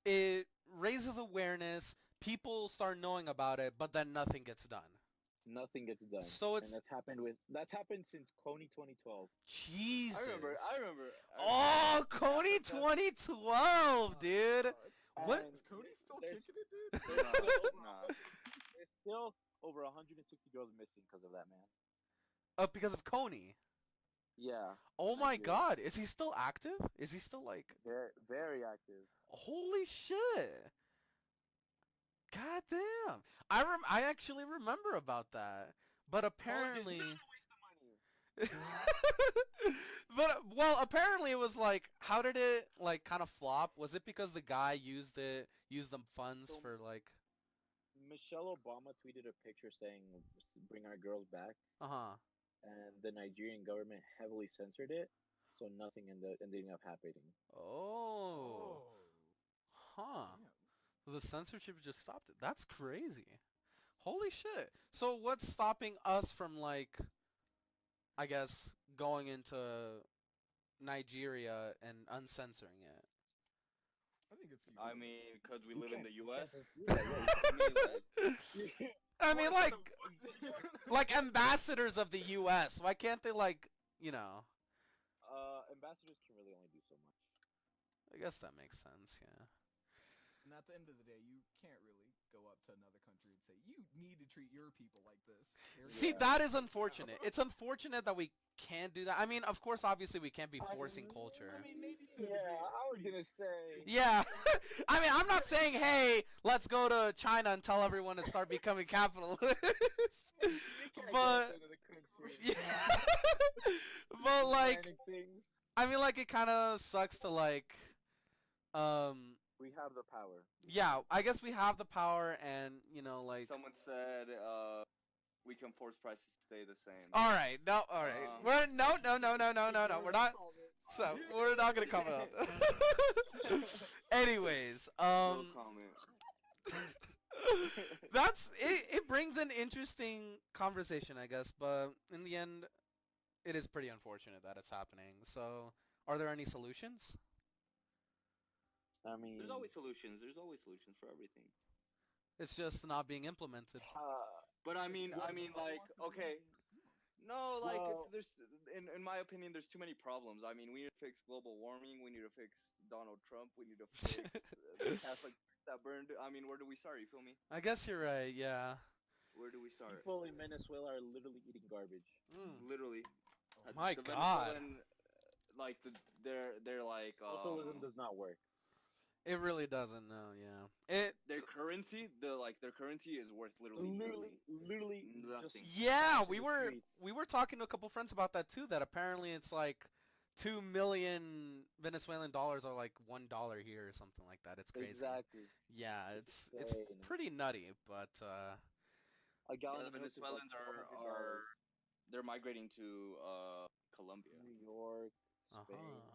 it raises awareness. People start knowing about it, but then nothing gets done. Nothing gets done, So and it's that's happened since Coney 2012. Jesus. I remember. Oh, Coney That's 2012, dude. What? And Is Cody still there's kicking it, dude? there's nah, still over nah. there's still over 160 girls missing because of that man. Because of Coney. Yeah, Oh in my Nigeria. God, is he still active? Is he still like? Very very active. Holy shit! God damn! I actually remember about that, but Colleges, apparently, not a waste of money. but well, apparently it was like, how did it like kind of flop? Was it because the guy used the funds So for like? Michelle Obama tweeted a picture saying, "Bring our girls back," Uh huh. and the Nigerian government heavily censored it, so nothing ended up happening. Oh. Oh, Huh. damn. The censorship just stopped it. That's crazy. Holy shit. So what's stopping us from like, I guess, going into Nigeria and uncensoring it? I think it's you. I mean, because we You live in can't the you U.S. can't just do that. Yeah, you I mean, like, I mean, What kind like, of like ambassadors of the U.S. Why can't they like, you know? ambassadors can really only do so much. I guess that makes sense. Yeah. And at the end of the day, you can't really go up to another country and say, you need to treat your people like this. See, Yeah. that is unfortunate. It's unfortunate that we can't do that. I mean, of course, obviously, we can't be forcing culture. I mean, maybe to a Yeah, degree. I was gonna say. Yeah. I mean, I'm not saying, hey, let's go to China and tell everyone to start becoming capitalist. We can't But go to the country. yeah. But like, Planning things. I mean, like, it kind of sucks to like, um, We have the power. yeah. I guess we have the power, and like. someone said, we can force prices to stay the same. All right, no, all right. We're no. We're not gonna comment on that. Anyways, No comment. that's it. It brings an interesting conversation, I guess, but in the end, it is pretty unfortunate that it's happening. So, are there any solutions? I mean, There's always solutions. There's always solutions for everything. It's just not being implemented. But I mean, like, okay, no, like well, there's in my opinion, there's too many problems. I mean, we need to fix global warming. We need to fix Donald Trump. We need to fix the Catholic that burned. I mean, where do we start? You feel me? I guess you're right. Yeah. Where do we start? people in Venezuela are literally eating garbage. Mm. Literally, My the God. Venezuelan, like they're like Socialism does not work. It really doesn't. No. Yeah. It. their currency, their currency is worth literally Literally, just nothing. Yeah, trash in the streets. we were talking to a couple friends about that too. That apparently it's like 2 million Venezuelan dollars are like $1 here or something like that. It's crazy. Exactly. Yeah, It's it's insane. pretty nutty, but A Yeah, gallon the of milk is like Venezuelans $400. they're migrating to Colombia. New York, Spain. uh-huh.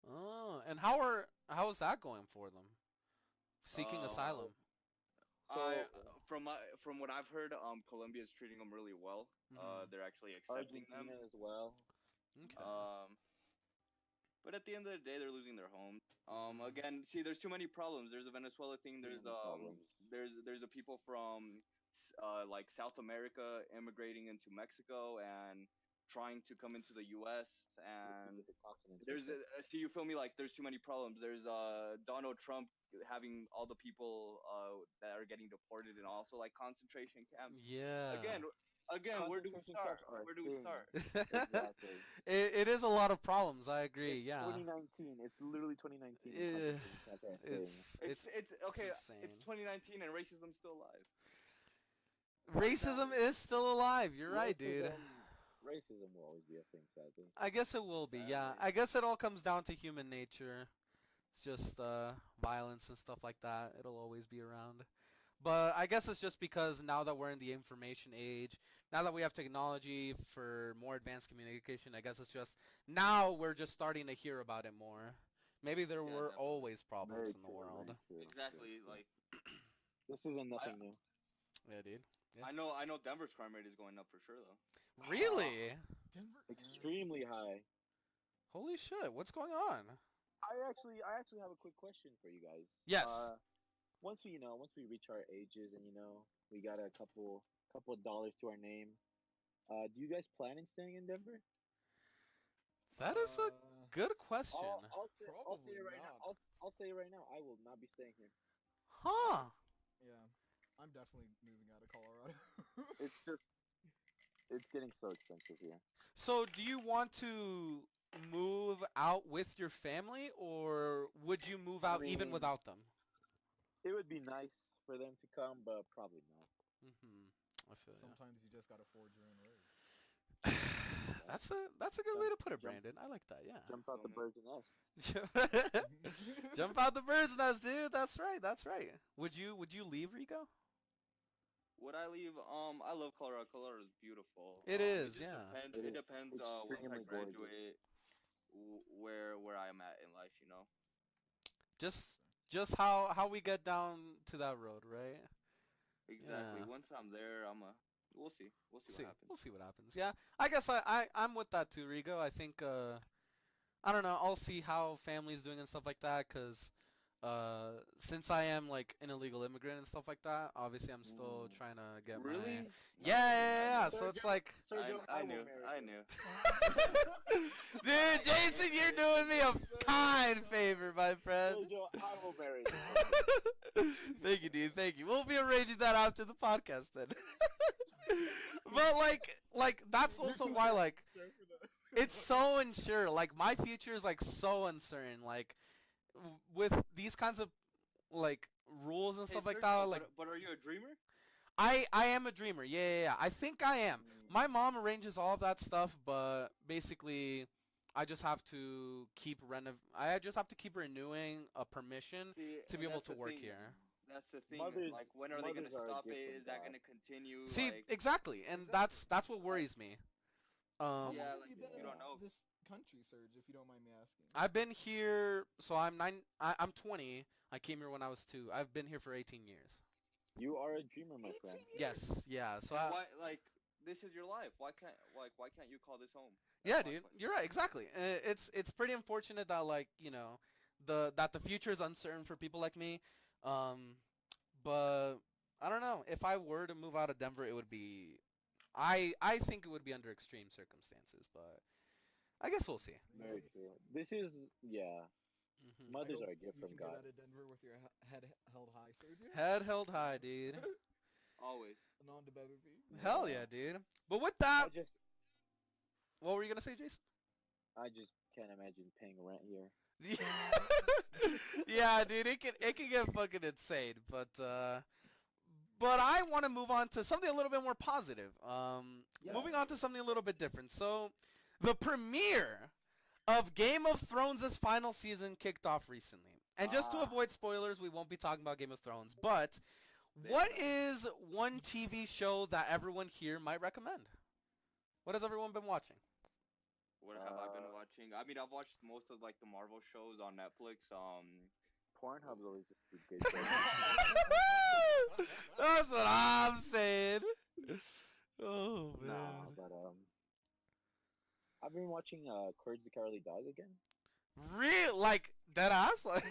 Oh, and how is that going for them? Seeking Uh, asylum. I So from what I've heard, Colombia is treating them really well. Mhm. They're actually accepting Argentina them. as well. Okay. But at the end of the day, they're losing their homes. Mhm. Again, see, there's too many problems. There's the Venezuela thing. Too There's many problems. there's the people from like South America immigrating into Mexico and trying to come into the U.S. and With the continents and there's stuff. see, you feel me? Like there's too many problems. There's Donald Trump having all the people that are getting deported and also like concentration camps. Yeah. Again, where do we Concentration start? camps are a Where do we thing. start? Exactly. It is a lot of problems. I agree. It's Yeah. 2019. It's literally 2019. Yeah. Concentration camps are a thing. It's It's okay. insane. It's 2019 and racism's still alive. Racism is still alive. You're right, dude. Racism will always be a thing, sadly. I guess it will be, yeah. Sadly. I guess it all comes down to human nature. It's just violence and stuff like that. It'll always be around. But I guess it's just because now that we're in the information age, now that we have technology for more advanced communication, I guess it's just now we're just starting to hear about it more. Maybe there Yeah, were definitely. always problems Very in the true, world. very true. Exactly. Like This isn't nothing new. Yeah, dude. Yeah. I know Denver's crime rate is going up for sure though. Really? Denver. Extremely high. Holy shit! What's going on? I actually have a quick question for you guys. Yes. Once we reach our ages and we got a couple of dollars to our name, do you guys plan on staying in Denver? That is a good question. I'll say it Probably right now. not. I'll say it right now. I will not be staying here. Huh. Yeah, I'm definitely moving out of Colorado. It's getting so expensive here. So, do you want to move out with your family, or would you move out even mean- without them? It would be nice for them to come, but probably not. I feel ya. Sometimes you just gotta forge your own road. That's a good way to put it, Jump- Brandon. I like that. Yeah. Jump out the Homie. bird's nest. Jump out the bird's nest, dude. That's right. That's right. Would you leave Rigo? Would I leave? I love Colorado. Colorado is beautiful. It is, just yeah. Depends, It it is depends. Once I extremely gorgeous. graduate, where I am at in life, you know. Just how we get down to that road, right? Exactly. Yeah. Once I'm there, we'll see. We'll see what happens. We'll see what happens. Yeah, I guess I'm with that too, Rigo. I think I don't know. I'll see how family's doing and stuff like that, cause since I am like an illegal immigrant and stuff like that, obviously I'm still trying to get Really? my yeah. So it's Sergio- like, Sergio, I will knew. marry I you. knew. dude, Jason, you're doing me a kind favor, my friend. Sergio, I will marry you. Thank you, dude. Thank you. We'll be arranging that after the podcast then. But like that's also why like it's so unsure. Like my future is like so uncertain. Like with these kinds of like rules and Hey, stuff like Sergio, that. Like but are you a dreamer? I am a dreamer. Yeah. I think I am. My mom arranges all of that stuff, but basically I just have to keep I just have to keep renewing a permission See, to be and able that's to the work thing. here. That's the thing. Mothers- Like, when are they gonna mothers are a stop gift it? from Is that God. gonna continue? See, like, exactly, and that's what worries me. How long Yeah, have like, you been you in don't know. this country, Serge, if you don't mind me asking? I've been here, so I'm 20. I came here when I was 2. I've been here for 18 years. You are a dreamer, my friend. 18 Yes, years? yeah. So and why? Like, this is your life. Why can't you call this home? yeah, That's my dude, question. you're right. Exactly. It's pretty unfortunate that like that the future is uncertain for people like me. But I don't know. If I were to move out of Denver, it would be. I think it would be under extreme circumstances, but I guess we'll see. Very true. This is Hmm. Mothers I hope are a gift you from can God. get out of Denver with your head held high, Sergio. Head held high, dude. Always. And on to better things. Hell yeah, dude. But with that, I what were you gonna say, Jason? just can't imagine paying rent here. Yeah, dude, it can get fucking insane, but I want to move on to something a little bit more positive. Yeah. Moving on to something a little bit different. So, the premiere of Game of Thrones' final season kicked off recently. And just to Ah. avoid spoilers, we won't be talking about Game of Thrones. But what is one TV show that everyone here might recommend? What has everyone been watching? What have I been Uh, watching? I mean, I've watched most of like the Marvel shows on Netflix. Pornhub's always just a good show. That's what I'm saying. Oh man. Nah, but I've been watching Courage the Cowardly Dog again. Real like dead ass like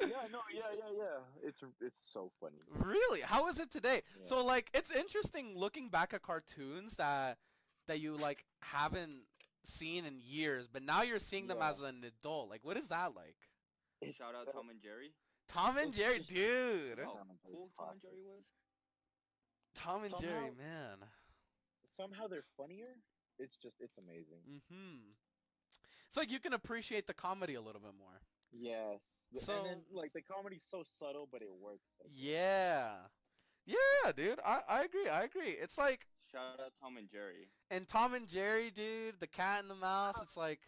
Yeah. It's so funny. Really? How is it today? Yeah. So like it's interesting looking back at cartoons that you like haven't seen in years, but now you're seeing them Yeah. as an adult. Like what is that like? It's shout out Tom and Jerry. Tom and It's Jerry, just- dude. How Tom and Jerry's cool Tom and classic. Jerry was. Tom and Jerry, Somehow- man. Somehow they're funnier. It's amazing. Mhm. It's like you can appreciate the comedy a little bit more. Yes. So- And then like the comedy's so subtle, but it works. I think. Yeah. Yeah, dude. I agree. I agree. It's like, Shout out Tom and Jerry. and Tom and Jerry, dude, the cat and the mouse. It's like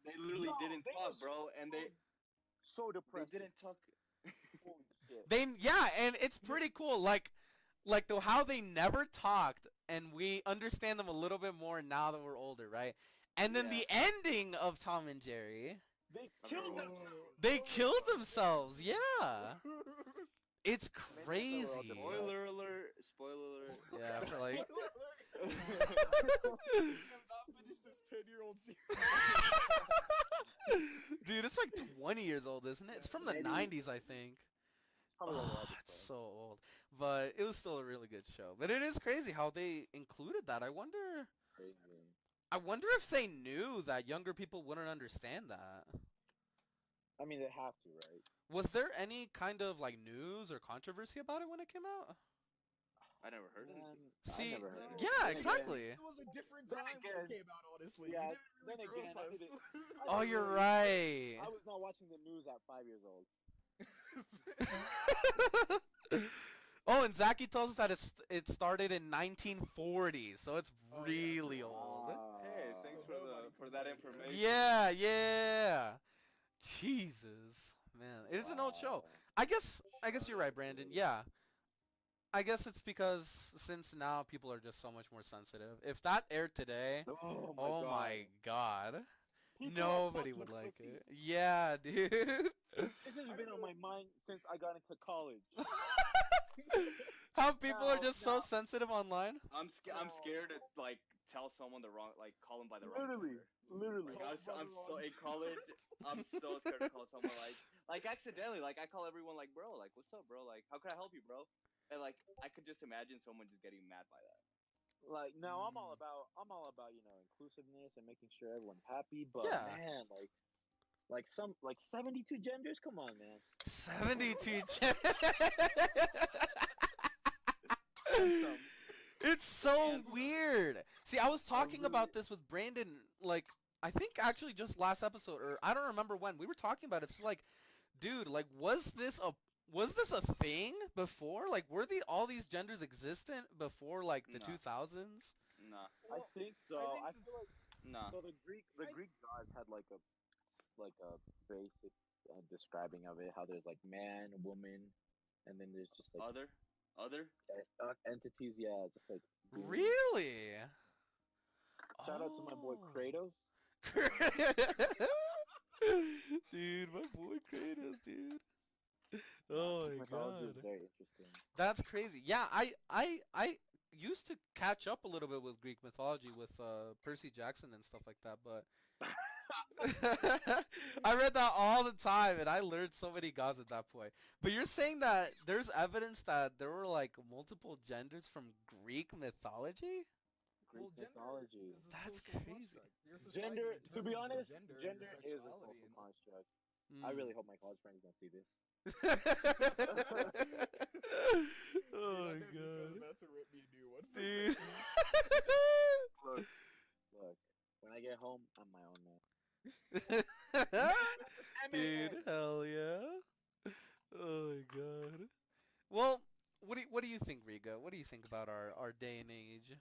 They literally No, didn't they talk, was bro, and so they depressing. didn't talk. Holy shit. yeah, and it's pretty cool. Like the how they never talked, and we understand them a little bit more now that we're older, right? And then Yeah. the ending of Tom and Jerry, They Okay. killed them. they killed themselves. Yeah, it's Maybe crazy. that's what we're all Spoiler alert! Spoiler alert! Yeah, for like. I have not finished this 10-year-old series. Dude, it's like 20 years old, isn't it? It's from the Maybe. 90s, I think. Probably what Oh, we're all it's so old. But it was still a really good show. But it is crazy how they included that. I wonder if they knew that younger people wouldn't understand that. I mean, they have to, right? Was there any kind of like news or controversy about it when it came out? I never heard Man, anything. See, I never heard of it. yeah, Then exactly. It was a different Then time when it again- came out, honestly. yeah, You didn't really then grow again, up I as- didn't- Oh, you're right. I was not watching the news at 5 years old. Oh, and Zaki tells us that it started in 1940, so it's Oh, yeah. really old. Hey, thanks for that information. Yeah, yeah. Jesus, man, it is an old show. I guess you're right, Brandon. Yeah. I guess it's because since now people are just so much more sensitive. If that aired today, oh my god. People Nobody are would fucking like pussies. it. Yeah, dude. This has been on my mind since I got into college. How people are No, just so no. sensitive online. I'm scared to like tell someone call them by the wrong Literally, number. literally. Like, I'm so in college. I'm so scared to call someone like accidentally. Like I call everyone like bro, like what's up, bro? Like how can I help you, bro? And like I could just imagine someone just getting mad by that. Like no, I'm all about inclusiveness and making sure everyone's happy. But Yeah. man, like 72 genders. Come on, man. 72 Handsome. It's so weird. See, I was talking about this with Brandon, like, I think actually just last episode, or I don't remember when. We were talking about it. It's like, dude, like, was this a thing before? Like, were all these genders existent before, like, the No. 2000s? Nah, I think so. I I think feel like nah. so. The Greek gods had like a basic describing of it. How there's like man, woman, and then there's just like Other. entities. Yeah, just like beings. Really? Shout out to my boy Oh. Kratos. Dude, my boy Kratos, dude. Oh my Mythology is god. very interesting. That's crazy. Yeah, I used to catch up a little bit with Greek mythology with Percy Jackson and stuff like that, but I read that all the time and I learned so many gods at that point. But you're saying that there's evidence that there were like multiple genders from Greek mythology? Greek mythology. is a That's social crazy. construct. Your society Gender. To be determines your honest, gender, gender and your is a sexuality, social construct. Mm. I really hope my college friends don't see this. Oh my Dude, I god. was about to rip me a new one. for Dude. saying Look, when I get home, I'm my own man. Dude, hell yeah. Oh my god. Well, what do you think, Rigo? What do you think about our day and age?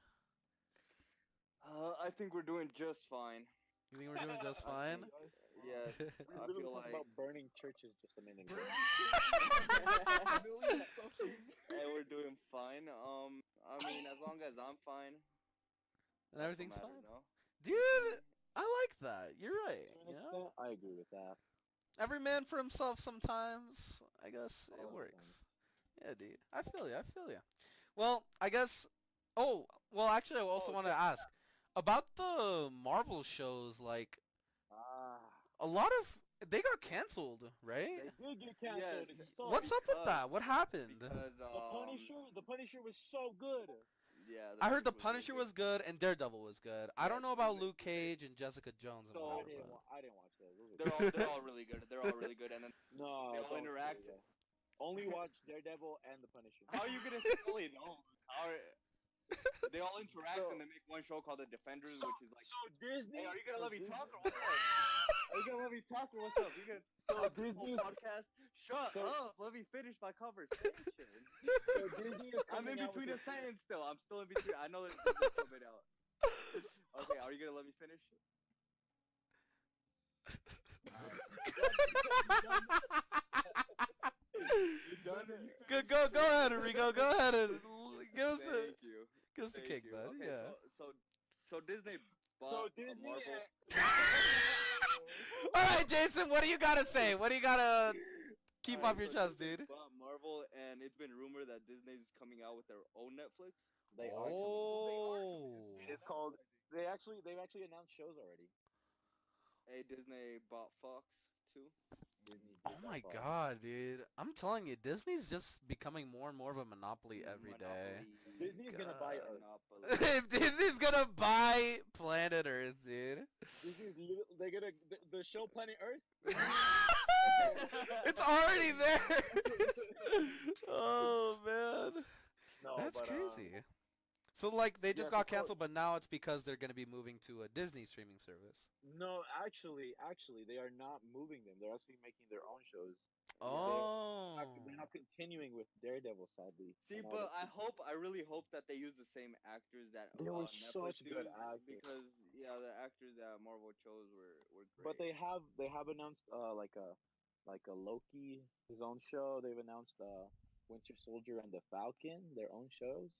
I think we're doing just fine. You think we're doing just fine? Yes, We I literally feel talked like about burning churches just a minute ago. Million something. hey, we're doing fine. I mean, as long as I'm fine, And that's what everything's matters, fine? no? Dude, I like that. You're right. To You an know? extent, I agree with that. Every man for himself sometimes. I guess it All the works. time. Yeah, dude. I feel you. I feel you. Well, I guess... Oh, well, actually, I also want to ask. About the Marvel shows, like, a lot of... They got canceled, right? They did get canceled. Yes. It sucked. What's up with that? What happened? Because The Punisher was so good. yeah, I heard The Punisher Punisher was good and Daredevil was good. I don't know about Luke Cage and Jessica Jones and So whatever. I didn't watch those. Those were They're all really good. They're all really good, and then no, they all don't interact. say that. Only watch Daredevil and the Punisher. How are you gonna fully know? They all interact So- and they make one show called The Defenders, So, which is like, so Disney. hey, are you gonna so let me Disney- talk or what? Are you gonna let me talk or what's up? You gonna so this whole Disney. podcast? Shut So- up! Let me finish my conversation. So Disney is I'm in coming out with between a this- sentence still. I'm still in between. I know there's something coming out. Okay, are you gonna let me finish? You done it? Good, go ahead, Rigo. Go ahead and give us the Thank you. cake, Thank you. bud. Okay, Yeah. so Disney bought So a Disney. Marvel. All right, Jason. What do you gotta say? What do you gotta keep off your chest, Disney dude? bought Marvel, and it's been rumored that Disney's coming out with their own Netflix. They are coming. Oh. It's called. They've actually announced shows already. Hey, Disney bought Fox too. Disney Oh did that my part. God, dude! I'm telling you, Disney's just becoming more and more of a monopoly every day. Disney's gonna buy God. Earth. Monopoly. Disney's gonna buy planet Earth, dude. They're gonna the show Planet Earth. It's already there. Oh man, No, that's but, crazy. So like they just yeah, got so- canceled, but now it's because they're gonna be moving to a Disney streaming service. No, actually, they are not moving them. They're actually making their own shows. Oh. They're not continuing with Daredevil, sadly. See, and all but that. I really hope that they use the same actors that They were Netflix such good used, actors. because yeah, the actors that Marvel chose were great. But they have announced like a Loki, his own show. They've announced Winter Soldier and the Falcon, their own shows.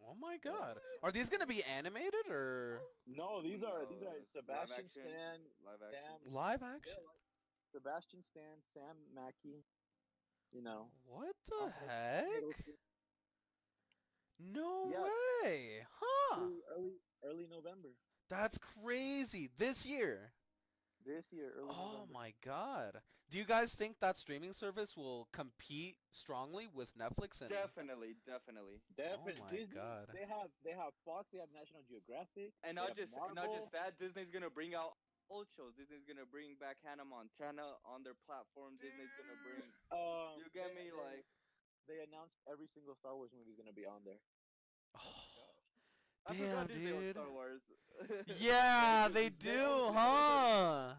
Oh my God. Are these gonna be animated or No, these are No, it's Sebastian live action. Stan, Live action. Sam, live action? Sebastian Stan, Sam Mackey. You know. What the I'll- heck? No Yeah. way. Huh. Early November. That's crazy. This year. This year, early Oh November. my God. Do you guys think that streaming service will compete strongly with Netflix and Definitely. Definitely. Oh my Disney, God. They have Fox, they have National Geographic. And they not have just Marvel. that. Disney's gonna bring out old shows. Disney's gonna bring back Hannah Montana on their platform. Disney's gonna bring. You get me? Like, they announced every single Star Wars movie is gonna be on there. I Damn, forgot Disney owns dude. Star Wars. Yeah, they do, huh?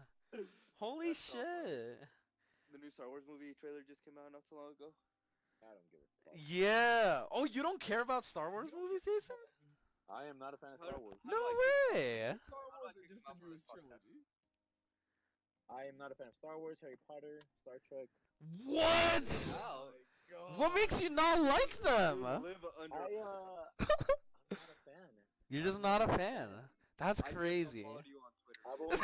Holy That's so funny. shit. The new Star Wars movie trailer just came out not too long ago. I don't give a fuck. Yeah. Oh, you don't care about Star Wars movies, Jason? I am not a fan of Star Wars. No way. Star Wars are just the newest trilogy. I am not a fan of Star Wars, Harry Potter, Star Trek. What? Wow. What makes you not like them? Live under. I'm not a fan. You're just not a fan. That's I just crazy. unfollowed you on Twitter. I've only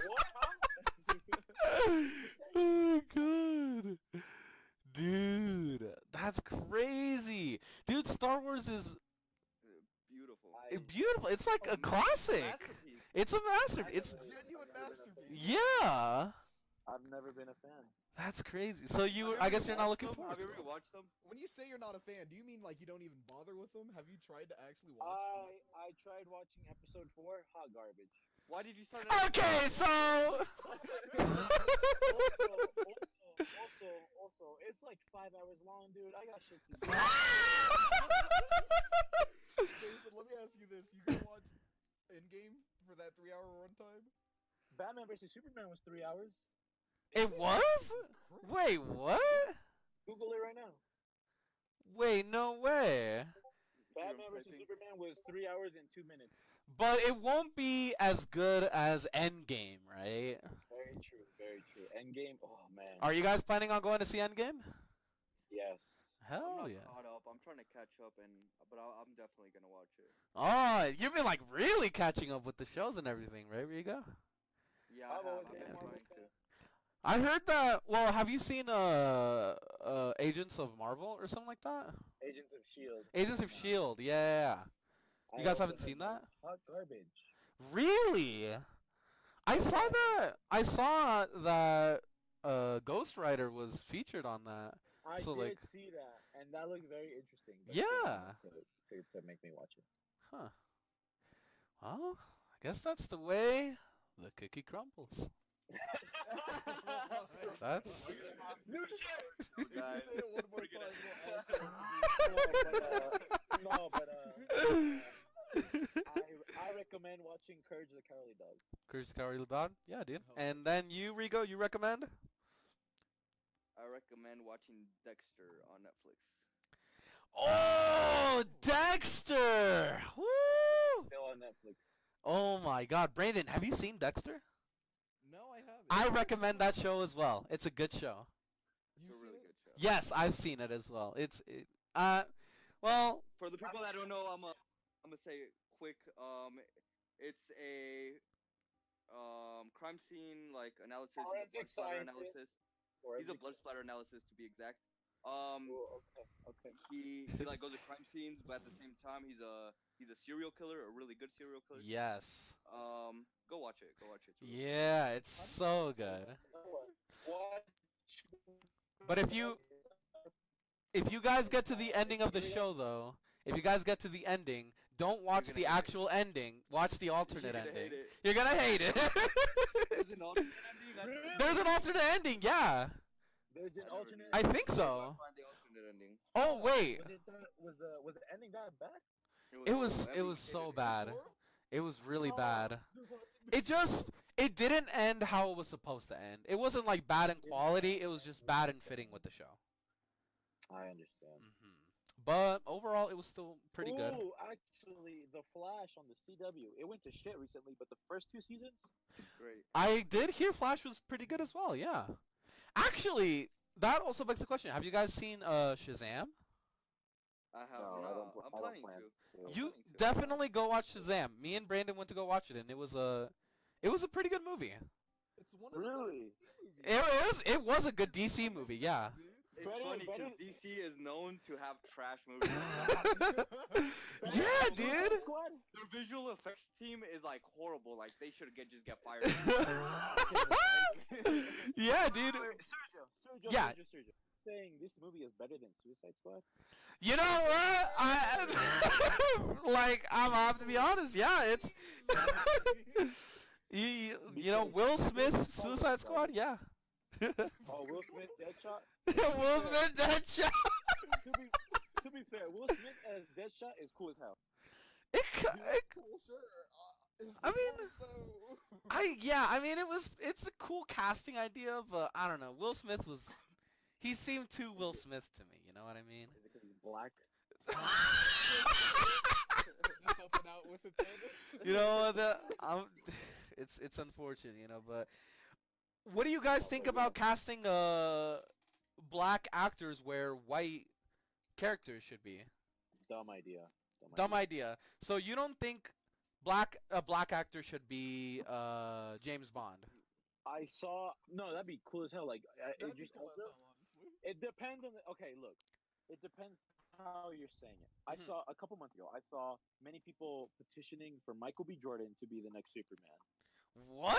what? Huh? Oh god. Dude, that's crazy. Dude, Star Wars is Beautiful. beautiful. It's like a classic. Masterpiece. It's a master. It's Genuine masterpiece. yeah. I've never been a fan. That's crazy. So you, I guess you're not looking forward Have to you ever it. watched them? When you say you're not a fan, do you mean like you don't even bother with them? Have you tried to actually watch I tried watching episode 4. Hot garbage. Why did you start? Okay, so Also, it's like 5 hours long, dude. I got shit to do. Jason, let me ask you this. You gonna watch Endgame for that 3-hour runtime? Batman vs Superman was 3 hours. it was? Wait, what? Google it right now. Wait, no way. Batman vs typing. Superman was 3 hours and 2 minutes. But it won't be as good as Endgame, right? Very true, very true. Endgame, oh man. Are you guys planning on going to see Endgame? Yes. I'm Hell not yeah. caught up. I'm trying to catch up, but I'm definitely gonna watch it. Oh, you've been like really catching up with the shows and everything, right, Rigo? Yeah, I've I have. always I've been been a Marvel trying to. fan. I heard that. Well, have you seen Agents of Marvel or something like that? Agents of Shield. Agents of Shield, yeah. I You guys also haven't seen heard that? Hot garbage. Really? I saw that. I saw that Ghost Rider was featured on that. I So, did like- see that, and that looked very interesting. but Yeah. still not To make me watch it. Huh. Well, I guess that's the way the cookie crumbles. That's New shit. If you Guys. say it one more time, we'll actually No, but I recommend recommend watching Courage the Cowardly Dog. Courage the Cowardly Dog? Yeah, dude. Hell And then you, Rigo, you recommend? I recommend watching Dexter on Netflix. Oh, Dexter! Woo! Still on Netflix. Oh my God, Brandon, have you seen Dexter? No, I haven't. I recommend that show as well. It's a good show. It's You've a seen really it? good show. Yes, I've seen it as well. Well, For the people that don't know, I'm gonna say it quick. It's a crime scene like analysis, blood Forensic splatter scientist. analysis. He's a blood splatter analysis to be exact. Oh, okay. He like goes to crime scenes, but at the same time he's a serial killer, a really good serial killer. yes. Go watch it. Go watch it. It's really Yeah, it's so good. What? But if you guys get to the ending of the show though, if you guys get to the ending, don't watch gonna the hate it. actual ending. Watch the alternate You're gonna ending. hate it. You're gonna hate it. There's an alternate ending. There's an alternate ending, yeah. There's an I never alternate. I think I so. find the alternate ending. Oh wait, Was the ending that bad? it was horrible. so Everyone bad. Horrible? It was really No, bad. you're watching this. It didn't end how it was supposed to end. It wasn't like bad in quality. It was just bad in fitting with the show. I understand. But overall, it was still pretty good. Ooh, actually, The Flash on the CW. It went to shit recently, but the first 2 seasons. Great. I did hear Flash was pretty good as well. Yeah. Actually, that also begs the question: have you guys seen Shazam? I have. No, I don't I'm plan planning to. to. Yeah. You definitely go watch Shazam. Me and Brandon went to go watch it, and it was a pretty good movie. It's one of the better Really? DC movies. It was a good DC movie. Yeah. Dude. It's Better- funny because better- DC is known to have trash movies. Yeah, dude. Squad. Their visual effects team is like horrible. Like they should just get fired. Yeah, dude. Sergio. Yeah. Sergio. Saying this movie is better than Suicide Squad. You know what? I'm have to be honest. Yeah, it's you know Will Smith Suicide Squad. Yeah. Oh, Will Smith Deadshot. Will Smith Deadshot. To be fair, Will Smith as Deadshot is cool as hell. It, Dude, it, that's cool, sure. His I mean, performance, though. it's a cool casting idea, but I don't know. Will Smith he seemed too Will Smith to me. You know what I mean? Is it because he's black? Just helping out with it then. You know it's unfortunate, you know, but what do you guys think about casting black actors where white characters should be? Dumb idea. Dumb idea. So you don't think a black actor should be James Bond? I saw. No, that'd be cool as hell. Like, That'd be cool as hell, honestly. it depends on the. Okay, look. It depends how you're saying it. I Mhm. saw a couple months ago. I saw many people petitioning for Michael B. Jordan to be the next Superman. What?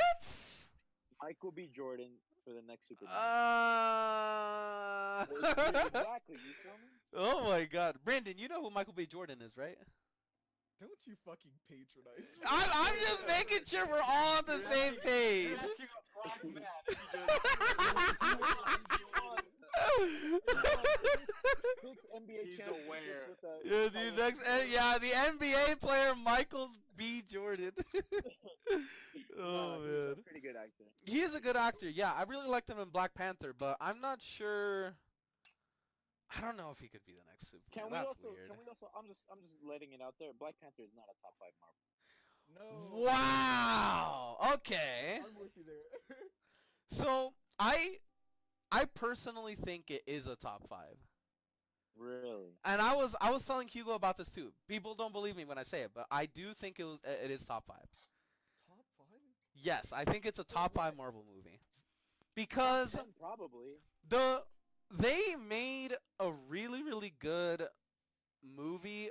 Michael B. Jordan for the next Superman. Uh... Exactly. You feel me? Oh my God, Brandon, you know who Michael B. Jordan is, right? Don't you fucking patronize me. I'm just making sure we're all on the same page. You're asking a black man. Six NBA He's championships aware. with the- Yeah, dude, the NBA player Michael B. Jordan. Oh Nah, he's man, a pretty good actor. he is a good actor. Yeah, I really liked him in Black Panther, but I'm not sure. I don't know if he could be the next Superman. Can we That's also? weird. Can we also? I'm just letting it out there. Black Panther is not a top 5 Marvel. No. Wow. Okay. I'm with you there. So I personally think it is a top 5. Really? And I was telling Hugo about this too. People don't believe me when I say it, but I do think it is top 5. Top 5? Yes, I think it's a top 5 Marvel movie. Because Probably. they made a really good movie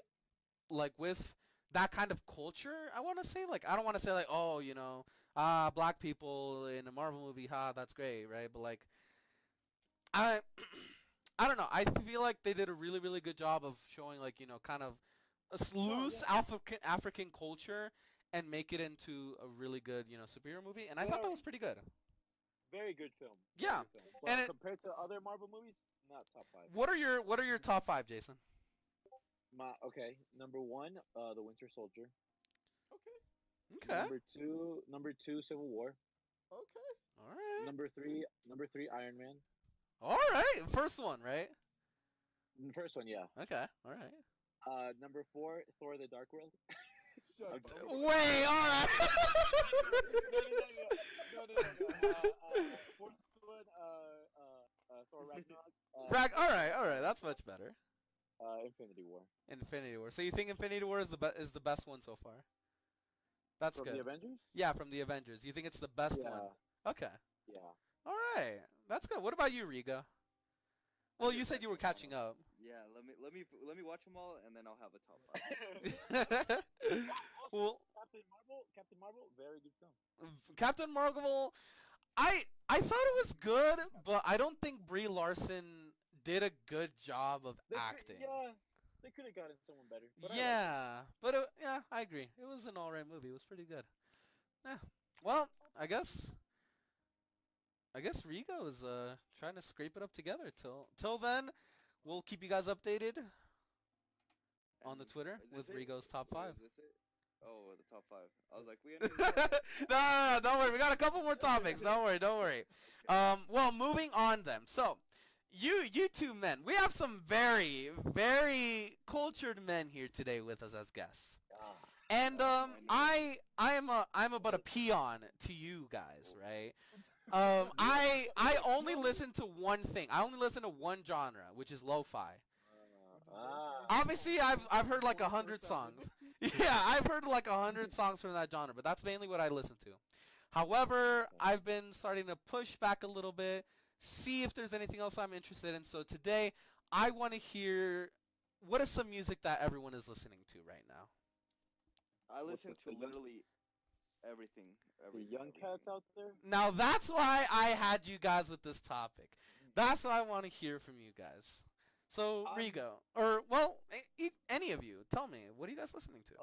like with that kind of culture. I want to say like I don't want to say like oh, you know, black people in a Marvel movie, that's great, right? But like I I don't know. I feel like they did a really good job of showing like, you know, kind of a loose African culture and make it into a really good, you know, superhero movie. And I thought that was pretty good. Very good film. Yeah, Very good film. But and it- compared to other Marvel movies, not top 5. What are your top 5, Jason? Okay, number 1, The Winter Soldier. Okay. Okay. Number two, Civil War. Okay. All right. Number three, Iron Man. All right. First one, right? The first one, yeah. Okay. All right. Number four, Thor: The Dark World. Shut I'm up. Wait. All right. No. Fourth one, Thor Ragnarok. All right. All right. That's much better. Infinity War. Infinity War. So you think Infinity War is the best one so far? That's From good. the Avengers. Yeah, from the Avengers. You think it's the best one? Yeah, Okay. yeah. All right. That's good. What about you, Riga? I Well, just you said had you were some fun catching on. up. Yeah, let me watch them all, and then I'll have a top five. Well, Captain Marvel, very good film. Captain Marvel, I thought it was good, but I don't think Brie Larson did a good job of acting. Yeah, they could have gotten someone better. But I liked it. Yeah, but yeah, I agree. It was an alright movie. It was pretty good. Yeah. Well, I guess Rigo is trying to scrape it up together. Till then, we'll keep you guys updated on the And Twitter is with this it? Rigo's top 5. Is this it? Oh, the top five. I was like, we ended the top five. No, don't worry. We got a couple more topics. Don't worry. Well, moving on then. So, you two men, we have some very, very cultured men here today with us as guests. Ah, And I I'm about a peon to you guys, right? I only listen to one thing. I only listen to one genre, which is lo-fi. Obviously, I've heard like 100 songs. Yeah, I've heard like 100 songs from that genre, but that's mainly what I listen to. However, I've been starting to push back a little bit, see if there's anything else I'm interested in. So today, I want to hear what is some music that everyone is listening to right now. I listen to the young- literally everything. The young cats out there. Now that's why I had you guys with this topic. That's what I want to hear from you guys. So Rigo, or well, any of you, tell me, what are you guys listening to?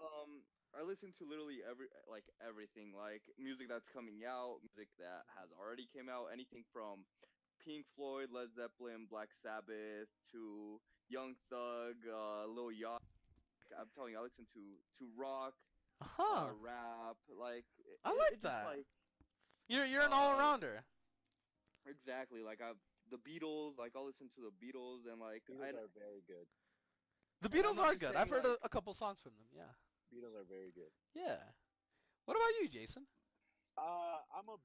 I listen to literally everything, like music that's coming out, music that has already came out, anything from Pink Floyd, Led Zeppelin, Black Sabbath to Young Thug, Lil Yachty. I'm telling you, I listen to rock, Huh? rap, like I like it just that. like You're an all-rounder. exactly like the Beatles, like I'll listen to the Beatles and like Beatles are very good. The I'm Beatles not are just good. saying, I've heard like, a couple songs from them. Yeah. Beatles are very good. Yeah. What about you, Jason? I'm a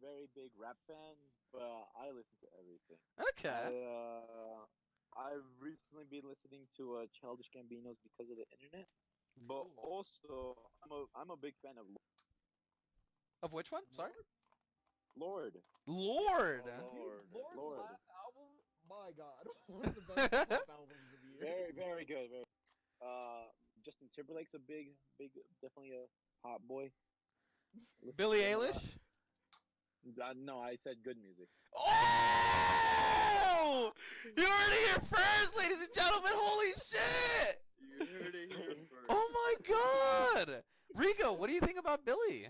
very big rap fan, but I listen to everything. Okay. I've recently been listening to Childish Gambino's because of the internet, but also I'm a big fan of Of which one? Sorry. Lord. Lord. Lord. Lord's Lord. last album, my God, one of the best pop albums of the year. Very good. Very. Justin Timberlake's a big, definitely a hot boy. Listen Billie to him a lot. Eilish. No, I said good music. Oh! You heard it here first, ladies and gentlemen. Holy shit! You heard it here first. Oh my God! Rico, what do you think about Billie?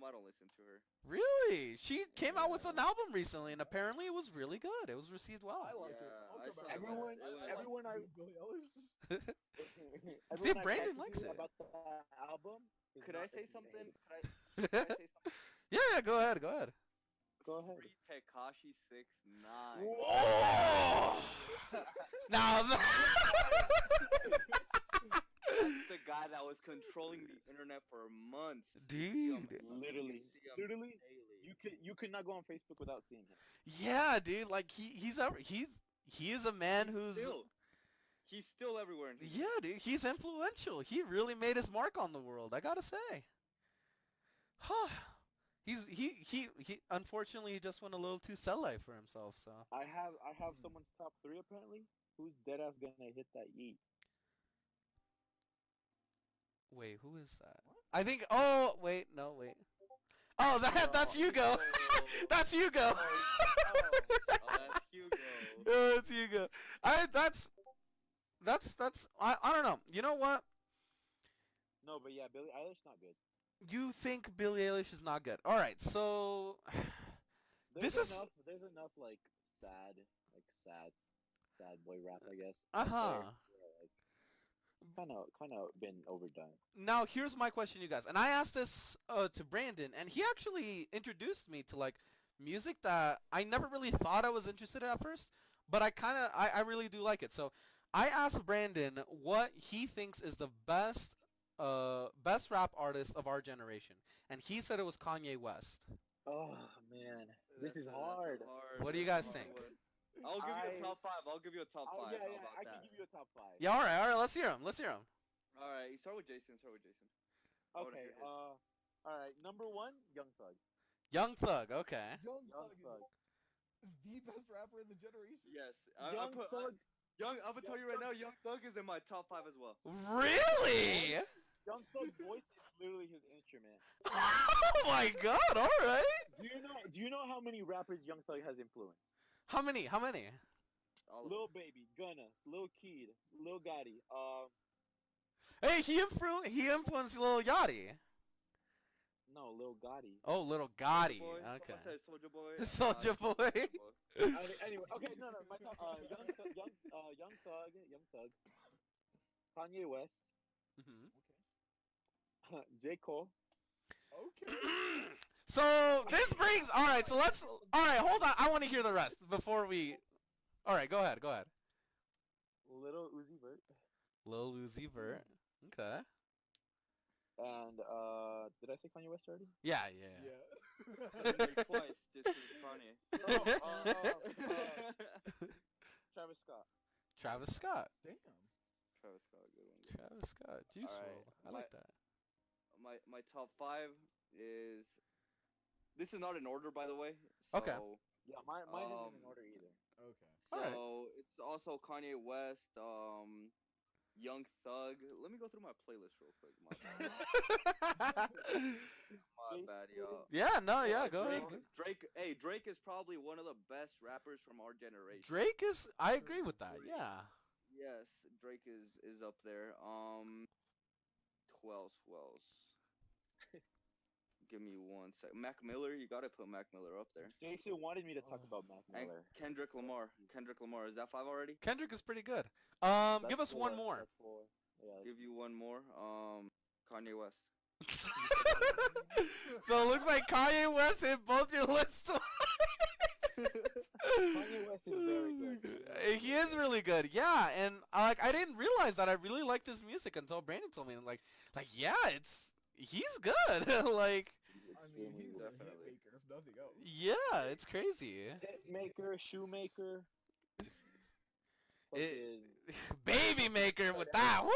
I don't listen to her. Really? She came out with an album recently, and apparently it was really good. It was received well. I like it. Yeah, I'll I come saw back to Everyone- that. everyone I- like Billie Eilish. Everyone I Brandon talked likes to it. about the album. is Could not I say a fan. something? Could I say something? Yeah, go ahead. Go ahead. Free Tekashi 6ix9ine. Whoa! Now, That's the guy that was controlling the internet for months. dude. Literally, You see him literally, daily. you could not go on Facebook without seeing him. Yeah, dude. Like he is a man who's He's still everywhere. yeah, dude. He's influential. He really made his mark on the world. I gotta say. Huh. He unfortunately he just went a little too cell-life for himself. So. I have someone's top 3 apparently. Who's dead ass gonna hit that yeet? Wait, who is that? I think. Oh, wait, no, wait. Oh, that's Hugo. That's Hugo. That's Hugo. Yeah, that's Hugo. I don't know. You know what? No, but yeah, Billie Eilish not good. You think Billie Eilish is not good? All right, so There's This is- enough. There's enough like sad boy rap, I guess. Uh-huh. Yeah, like, kind of been overdone. Now here's my question, you guys, and I asked this to Brandon, and he actually introduced me to like music that I never really thought I was interested in at first, but I really do like it. So I asked Brandon what he thinks is the best rap artist of our generation, and he said it was Kanye West. Oh man, this is That's hard. a hard. What do you That's guys a hard think? one. I'll give you a I, top five. I'll give you a top five. yeah, How yeah, about I can that? give you a top five. Yeah, all right, let's hear him. Let's hear him. All right, you start with Jason. Start with Jason. I want to Okay. hear his. All right. Number one, Young Thug. Young Thug, okay. Young Young Thug Thug. is the best rapper in the generation. Yes, I Young put Thug. Young. I'm gonna tell Young you right Thug. now, Young Thug is in my top five as well. Really? Young Thug's voice is literally his instrument. Oh my God! All right. Do you know how many rappers Young Thug has influenced? How many? How many? All of Lil Baby, Gunna, Lil Keed, Lil Gotti. Hey, he influenced Lil Yachty. No, Lil Gotti. Oh, Little them. Gotti. Boy. Okay. Someone said Soldier Boy. Soldier Boy. Soulja Boy. Anyway, okay, no, my top, Young Thug, Kanye West, Mhm. J Cole. Okay. So this brings. All right. So let's. All right. Hold on. I want to hear the rest before we. All right. Go ahead. Go ahead. Little Uzi Vert, Lil Uzi Vert. Okay. and did I say Kanye West already? Yeah. Yeah. Yeah. Twice, just 'cause it's funny. Travis Scott. Travis Scott. Damn. Travis Scott, good one. Good one. Travis Scott. Juice All right, WRLD. I like that. My top five is. This is not in order, by the way. Okay. So, Yeah, mine isn't in Um, order either. Okay. So Alright. it's also Kanye West, Young Thug. Let me go through my playlist real quick. My bad, y'all. Yeah. No. Yeah. Go Drake, ahead. Drake, hey, Drake is probably one of the best rappers from our generation. Drake is. I agree with that. Yeah. Yes, Drake is up there. Who else? Who else? Give me one sec. Mac Miller, you gotta put Mac Miller up there. Jason wanted me to talk about Mac And Miller. Kendrick Lamar. Kendrick Lamar, is that five already? Kendrick is pretty good. Give That's us one four, more. That's four. Yeah. Give you one more. Kanye West. So it looks like Kanye West hit both your lists. Kanye West is very good. He is really good, yeah. And I didn't realize that I really liked his music until Brandon told me. And yeah, he's good. Like, I mean, he's a hit Definitely. maker, if nothing else. yeah, it's crazy. Hitmaker, shoemaker. It- Fucking- Baby maker with that. Woo!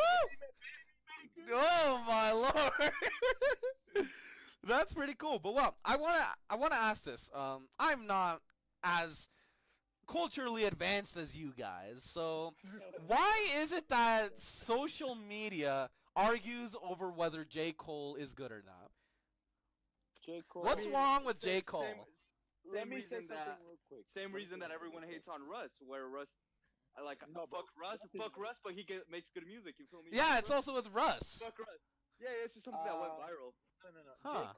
Oh my lord. That's pretty cool. But well, I wanna ask this. I'm not as culturally advanced as you guys. So why is it that social media argues over whether J. Cole is good or not? J. Cole. What's wrong with J. Cole? Let me say reason something that real quick. same Let me reason say that something everyone real hates quick. on Russ, where Russ, No, but fuck Russ, but he makes good music. You feel me? Yeah, it's also with Russ. Fuck Russ. Yeah, it's just something that went viral. No. Huh.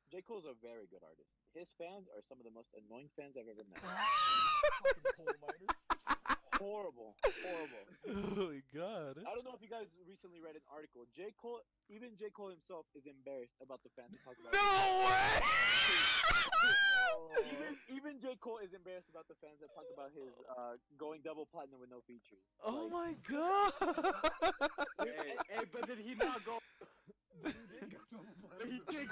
J. Cole's a very good artist. His fans are some of the most annoying fans I've ever met. Fucking coal miners. Horrible. Oh my god. I don't know if you guys recently read an article. Even J. Cole himself is embarrassed about the fans who talk about No way! even J. Cole is embarrassed about the fans that talk about his going double platinum with no features. Oh Like, my god! Hey, but did he not go? He did go double platinum. He did.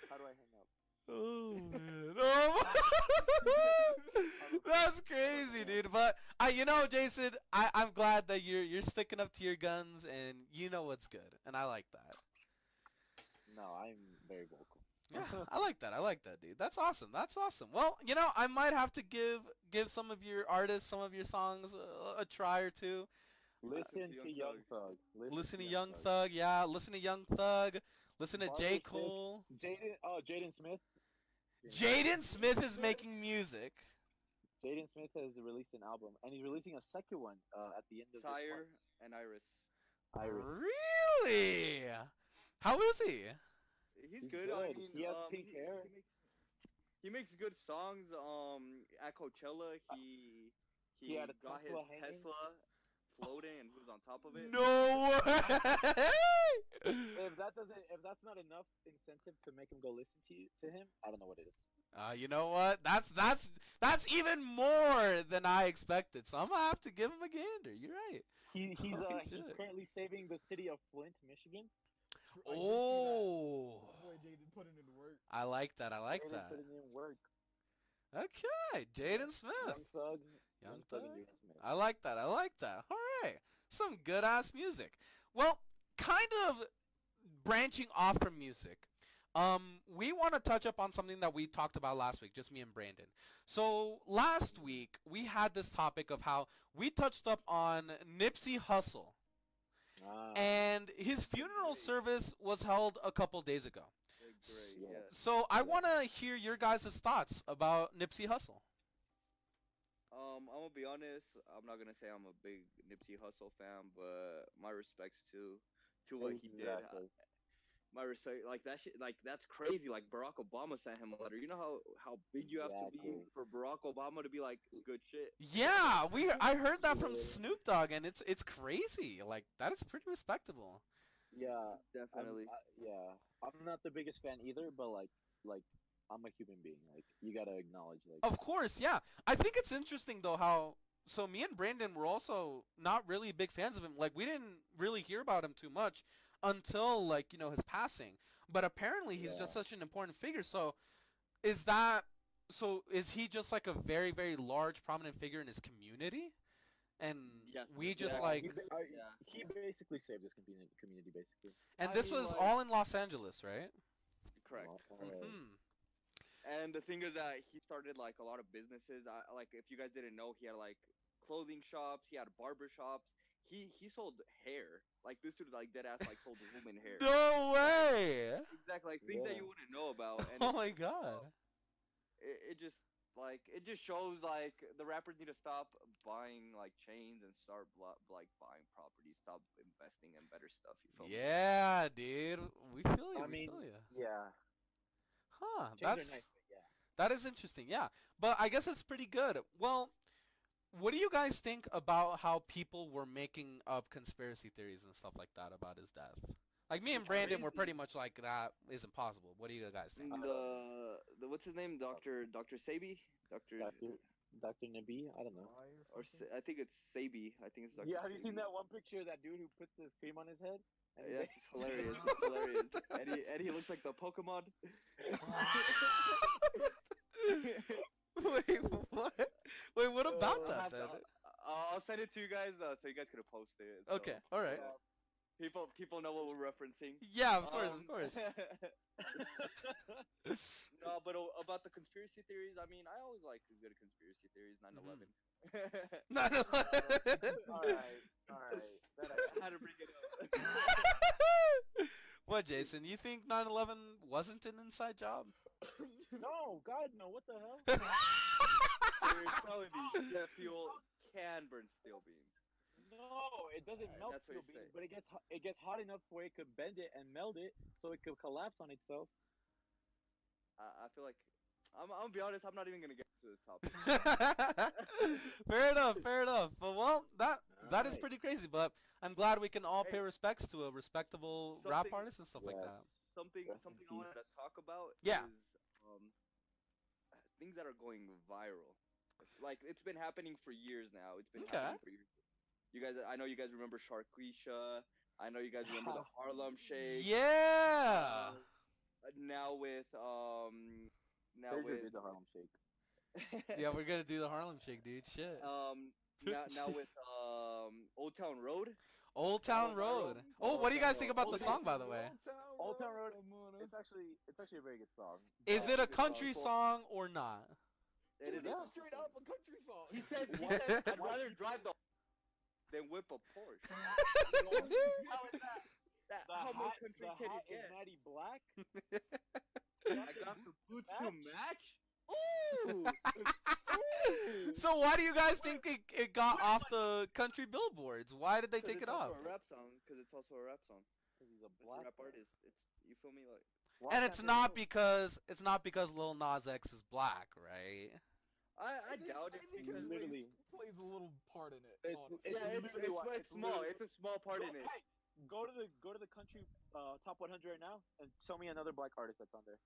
How do I hang up? Oh man! Oh my. That's crazy, dude. But Jason, I'm glad that you're sticking up to your guns and you know what's good, and I like that. No, I'm very vocal. Yeah, I like that, dude. That's awesome. Well, I might have to give some of your artists, some of your songs a try or two. Listen to Young Thug. Listen to Young Thug, yeah. Listen to Young Thug. Listen to Barber J. Shake. Cole. Jaden Smith. Jaden Smith is making music. Jaden Smith has released an album, and he's releasing a second one at the end of this Sire month. and Iris. Iris. Really? How is he? He's He's good. good. I mean, He has pink hair. He makes good songs. At Coachella, He had a got his Tesla hanging. Tesla floating and he was on top of it. No way! If that's not enough incentive to make him go listen to him, I don't know what it is. You know what? That's even more than I expected. So I'm gonna have to give him a gander. You're right. He's Holy he's shit. currently saving the city of Flint, Michigan. I did see that. Oh, My boy Jaden putting in the work. I like that. I like Jaden that. putting in work. Okay, Jaden Smith. Young Thug. Young Thug Thug. and Jaden Smith. I like that. I like that. All right, some good ass music. Well, kind of branching off from music. We want to touch up on something that we talked about last week, just me and Brandon. So last week we had this topic of how we touched up on Nipsey Hussle, and his funeral service was held a couple days ago. Great, Yeah. yeah. So I want to hear your guys' thoughts about Nipsey Hussle. I'm gonna be honest. I'm not gonna say I'm a big Nipsey Hussle fan, but my respects to what he did. Exactly. My respect, like that shit, like that's crazy. Like Barack Obama sent him a letter. You know how big you have to be Exactly. for Barack Obama to be like good shit. Yeah, I heard that from Yeah. Snoop Dogg, and it's crazy. Like that is pretty respectable. Yeah. Definitely. Yeah. I'm not the biggest fan either, but like I'm a human being. Like you gotta acknowledge like. Of course, yeah. I think it's interesting though how so me and Brandon were also not really big fans of him. Like we didn't really hear about him too much until like, you know, his passing. But apparently he's just Yeah. such an important figure. So is he just like a very, very large prominent figure in his community? And Yes, we just Yeah, like he basically saved his community basically. and I this mean, was like- all in Los Angeles, right? Correct. Mhm. And the thing is that he started like a lot of businesses. Like if you guys didn't know, he had like clothing shops. He had barber shops. He sold hair. Like this dude like dead ass like sold woman hair. No way. Exactly, like things that Yeah. you wouldn't know about. And Oh my god. it just shows like the rappers need to stop buying like chains and start like buying properties. Stop investing in better stuff. You feel me? Yeah, dude. We feel you. I We mean, feel you. yeah. Huh. Chains are That's nice, but yeah. that is interesting. Yeah. But I guess it's pretty good. Well, what do you guys think about how people were making up conspiracy theories and stuff like that about his death? Like me and It's Brandon were crazy. pretty much like that isn't possible. What do you guys think? The what's his name? Dr. Sabi? Dr. Nabi, I don't know. Why Or something? I think it's Sabi. I think it's Dr. Yeah, have you seen Sabi. that one picture of that dude who puts his cream on his head? And he- Yes, it's hilarious. It's hilarious. And he looks like the Pokemon. Wait, what? Wait, what about I'll that have then? to- I'll send it to you guys so you guys could post it. So, Okay, all right. People know what we're referencing. Yeah, of course, of Um, course. No, but about the conspiracy theories, I mean, I always like good conspiracy theories. 9/11. No, no. all right. I had to bring it up. What, Jason? You think 9/11 wasn't an inside job? No, God, no. What the hell? You're telling me jet fuel can burn steel beams. No, it doesn't melt That's what steel you beams, say. but it gets hot enough where it could bend it and melt it, so it could collapse on itself. I feel like I'm gonna be honest. I'm not even gonna get to this topic. Fair enough, fair enough. But well, that is Alright. pretty crazy. But I'm glad we can all pay respects to a respectable rap Something- artist and stuff like Yes. that. Something Rest in something I wanted to talk about Yeah. is things that are going viral. Like it's been happening for years now. It's been Okay. happening for years. You guys, I know you guys remember Sharquisha. I know you guys remember the Harlem Shake. Yeah. Now with Sergio did the Harlem Shake. Yeah, we're gonna do the Harlem Shake, dude. Shit. now with Old Town Road. Old Town Road. Oh, what do you guys think about the Old song, by the way? Old Town Road. It's actually a very good song. Is it a good country song. song or not? It Dude, is. it's straight up a country song. He said, I'd rather drive the than whip a Porsche. How is that? How more country the can hat you is get? natty black. I got the boots to match. Ooh. Ooh. So why do you guys think it got off the country billboards? Why did they 'Cause take it's it off? also a rap song. Because it's also a rap song. He's a It's a black rap artist. It's you feel me like. Why And can't it's they not know? because Lil Nas X is black, right? I doubt I if think because his Literally. race plays a little part in it. It's- Honestly. yeah, literally what- it's small. literally- It's a small part in it. Hey, go to the country top 100 right now and show me another black artist that's on there.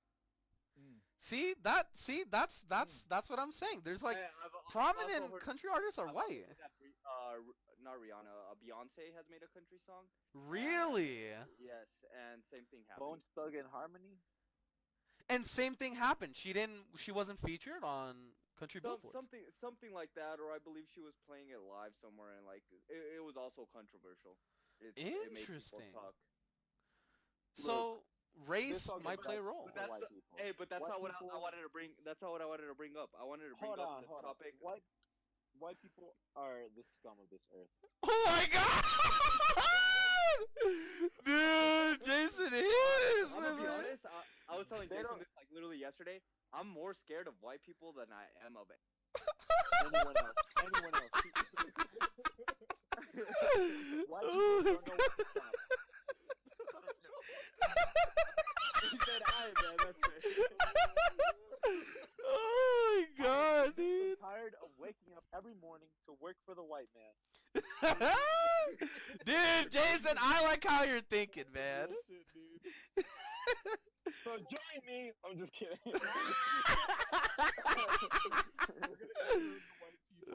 That's what I'm saying. There's like I've also prominent heard- country artists are I've also white. heard that not Rihanna, Beyonce has made a country song. Really? Yes, and same thing happened. Bone Thug and Harmony. And same thing happened. She wasn't featured on country billboards. Something like that, or I believe she was playing it live somewhere, and like it was also controversial. It made people Interesting. talk. So race this all might goes play a back role. to That's white the- people. Hey, but that's White not what people- I wanted to bring. That's not what I wanted to bring up. I wanted to bring Hold up on, the hold topic. on. White people are the scum of this earth. Oh my god! Dude, Jason is. I'm gonna be man. honest. I was telling They Jason don't- this like literally yesterday. I'm more scared of white people than I am of it. Anyone else? Anyone else? White people don't know what to stop. He said, "I man, that's right." Oh my god, I'm dude. tired of waking up every morning to work for the white man. Dude, Jason, I like how you're thinking, man. Real shit, dude. So join me. I'm just kidding. We're gonna include the white people.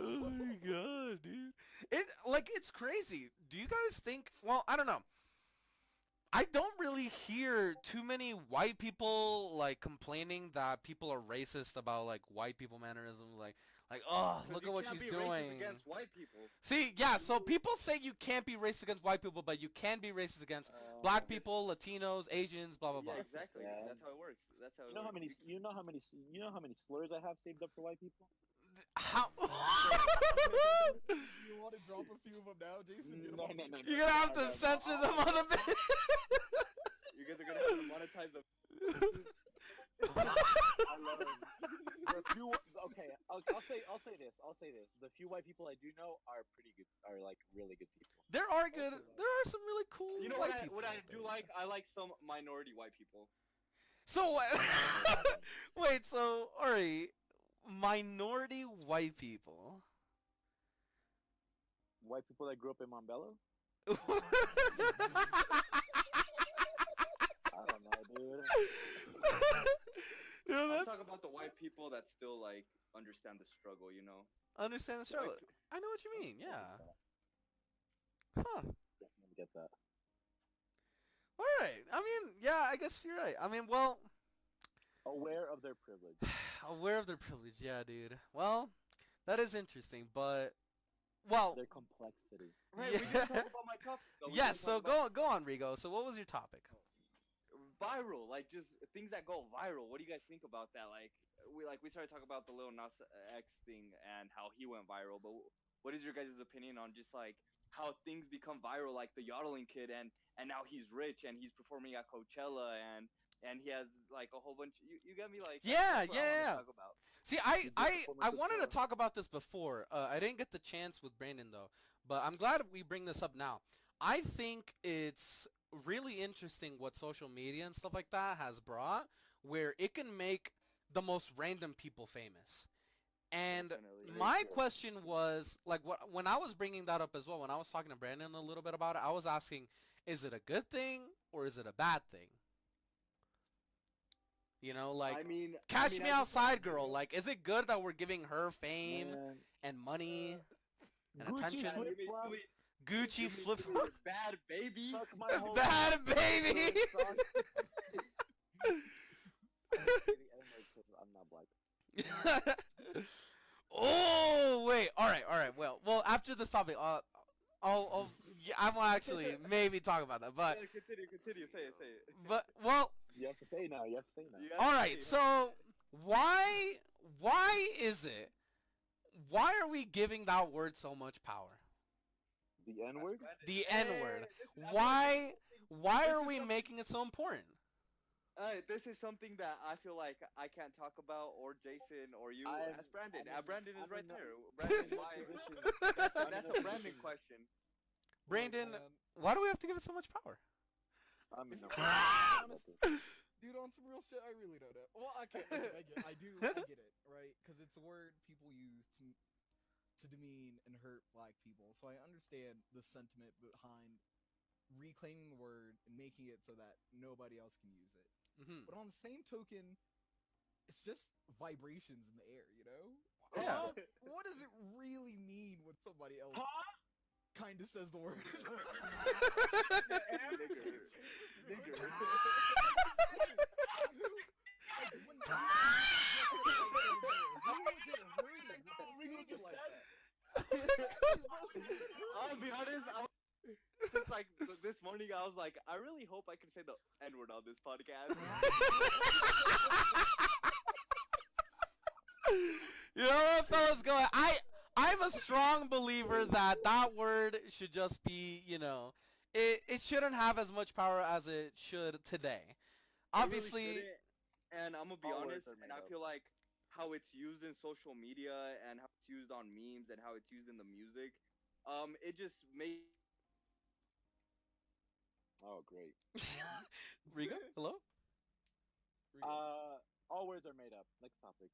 Oh my god, dude. It's crazy. Do you guys think, well, I don't know. I don't really hear too many white people like complaining that people are racist about like white people mannerisms, like oh, 'Cause look you at what can't she's be racist doing. against white people. See, yeah, so people say you can't be racist against white people, but you can be racist against black people, Latinos, Asians, blah blah blah. Yeah, exactly. Yeah. That's how it works. That's how it You know how works. many? You know how many? You know how many slurs I have saved up for white people? How? You want to drop a few of them now, Jason? Get 'em No, off no, your- no, no. You're gonna have to censor the mother bitch. You guys are gonna have to monetize the. I love it. The few, okay, I'll say this. The few white people I do know are pretty good. Are like really good people. There are good. There are some really cool. You know white what? people What I out do there. like? I like some minority white people. So wait. So Ari, minority white people. White people that grew up in Montbello. I don't know, dude. Yeah, I'm that's talking about the white people that still like understand the struggle. You know. understand the struggle. Like, I know what you mean. Yeah. Huh. Definitely get that. All right. I mean, yeah. I guess you're right. I mean, well, Aware of their privilege. aware of their privilege. Yeah, dude. Well, that is interesting, but well, Their complexity. Right. Yeah. We didn't talk about my topic. Though. We yes. didn't So talk about go on, Rigo. So what was your topic? viral, like just things that go viral. What do you guys think about that? We started talking about the Lil Nas X thing and how he went viral, but what is your guys' opinion on just like how things become viral, like the yodeling kid, and now he's rich and he's performing at Coachella and he has like a whole bunch. You get me like Yeah, that's what I wanna yeah. talk about. See, Did you I perform at wanted to Coachella? talk about this before. I didn't get the chance with Brandon though, but I'm glad we bring this up now. I think it's really interesting what social media and stuff like that has brought, where it can make the most random people famous. And Definitely. my question was, like, when I was bringing that up as well, when I was talking to Brandon a little bit about it, I was asking, is it a good thing or is it a bad thing? You know, like, I mean, Catch I Me just- Outside girl, like, is it good that we're giving her fame Man. and money and Gucci attention? flip- flip-flops. Gucci flip bad baby. Suck my whole Bad baby. I'm not black. Oh wait, all right. Well, after this topic, yeah, I will actually maybe talk about that, but Yeah, continue. Say it. but well, You have to say now. You have to say now. You have all to right. say it. So why is it? Why are we giving that word so much power? The N word. The N word. Why are we making it so important? This is something that I feel like I can't talk about, or Jason, or you. I'm- Ask Brandon. I'm in- Brandon is I'm right in a- there. I'm Brandon, in a why? position- That's a Brandon question. Brandon, Man, why do we have to give it so much power? I'm in no Honest- Dude, on some real shit, I really don't know. Well, I get it, right? Because it's a word people use to demean and hurt black people. So I understand the sentiment behind reclaiming the word and making it so that nobody else can use it. Mhm. But on the same token, it's just vibrations in the air, you know? Yeah. What does it really mean when somebody else Huh? kind of says the word? Nigger. I'll be honest. Since like this morning, I was like, I really hope I can say the N-word on this podcast. You know what, fellas? I'm a strong believer that that word should just be, it shouldn't have as much power as it should today. Obviously, It really shouldn't, and I'm gonna be All words honest, are made and I up. feel like how it's used in social media and how it's used on memes and how it's used in the music, it just makes Oh, great. Rigo, hello? All words are made up. Next topic.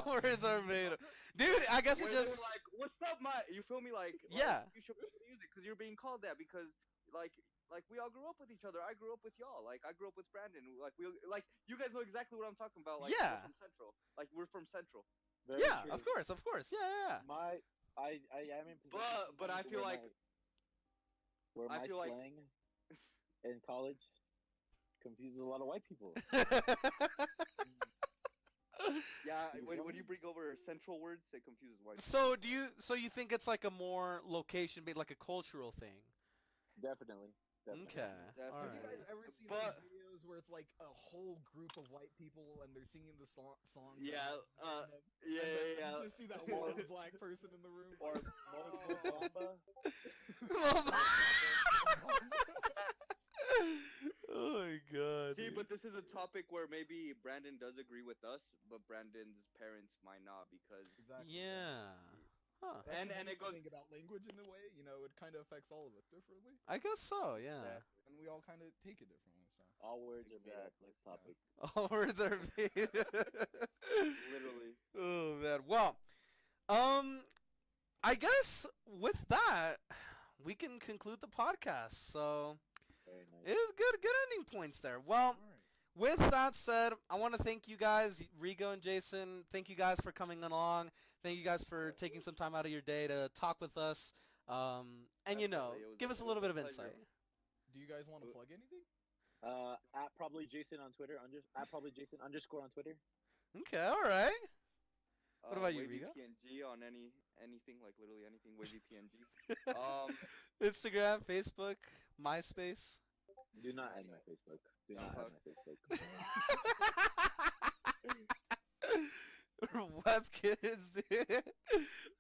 Words are made up. Dude, I guess it when just... they're like, "What's up, my?" You feel me? Like Yeah. you should play music because you're being called that because like we all grew up with each other. I grew up with y'all. Like I grew up with Brandon. Like you guys know exactly what I'm talking about. Like Yeah. we're from Central. Like we're from Central. Very Yeah, true. of course. Yeah. I am in position But I sometimes feel where like where I my feel like slang in college confuses a lot of white people. yeah. You When feel when me? you bring over central words, it confuses white. So you think it's like a more location based, like a cultural thing? Definitely. Okay. Definitely. All Have you right. guys ever seen But- those videos where it's like a whole group of white people and they're singing the songs? Yeah. and then, Yeah. and then Yeah. you just see that one black person in the room. Or like, Mo Oh my god. See, dude. but this is a topic where maybe Brandon does agree with us, but Brandon's parents might not because Exactly. Yeah. Huh. That's And- the and it beautiful goes- thing about language in a way, you know, it kind of affects all of us differently, I guess so, yeah. and we all kind of take it differently. So All words are made up. Exactly. Next topic. All words are made. literally. Oh man. Well, I guess with that, we can conclude the podcast. So Very nice. it is good ending points there. Well, all right. with that said, I want to thank you guys, Rigo and Jason. Thank you guys for coming along. Thank you guys for taking some time out of your day to talk with us. And Definitely, it was- give us it a was little bit a of pleasure. insight. Do you guys want to plug anything? At probably Jason on Twitter. At probably Jason _ on Twitter. Okay, all right. What about you, Wavy Rigo? PNG on anything, like literally anything. Wavy PNG. Instagram, Facebook, MySpace. Do not add my Facebook. Do not add my Facebook. Webkids, dude.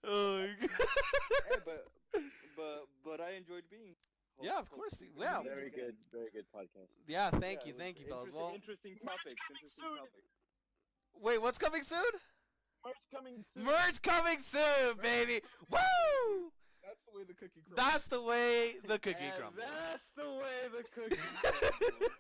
Oh my god. Hey, but I enjoyed being. Yeah, of course. Yeah. Very good podcast. Yeah, thank Yeah, you, it was fellas. Well, interesting topics. soon. wait, what's coming soon? Merch coming soon. Merch coming soon, baby. Woo! That's the way the cookie crumbles. That's the way the cookie And crumbles. that's the way the cookie crumbles.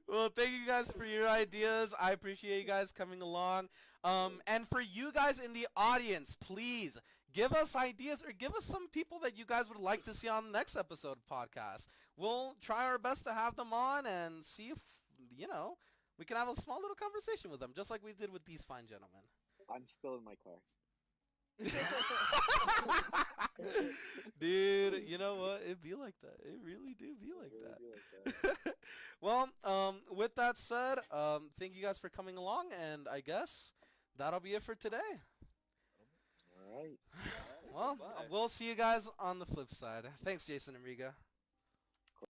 Well, thank you guys for your ideas. I appreciate you guys coming along. And for you guys in the audience, please give us ideas or give us some people that you guys would like to see on the next episode of podcast. We'll try our best to have them on and see if, we can have a small little conversation with them, just like we did with these fine gentlemen. I'm still in my car. Dude, you know what? It be like that. It really do be like Really that. do like that. Well, with that said, thank you guys for coming along, and I guess that'll be it for today. All right. Well, Bye. we'll see you guys on the flip side. Thanks, Jason and Riga.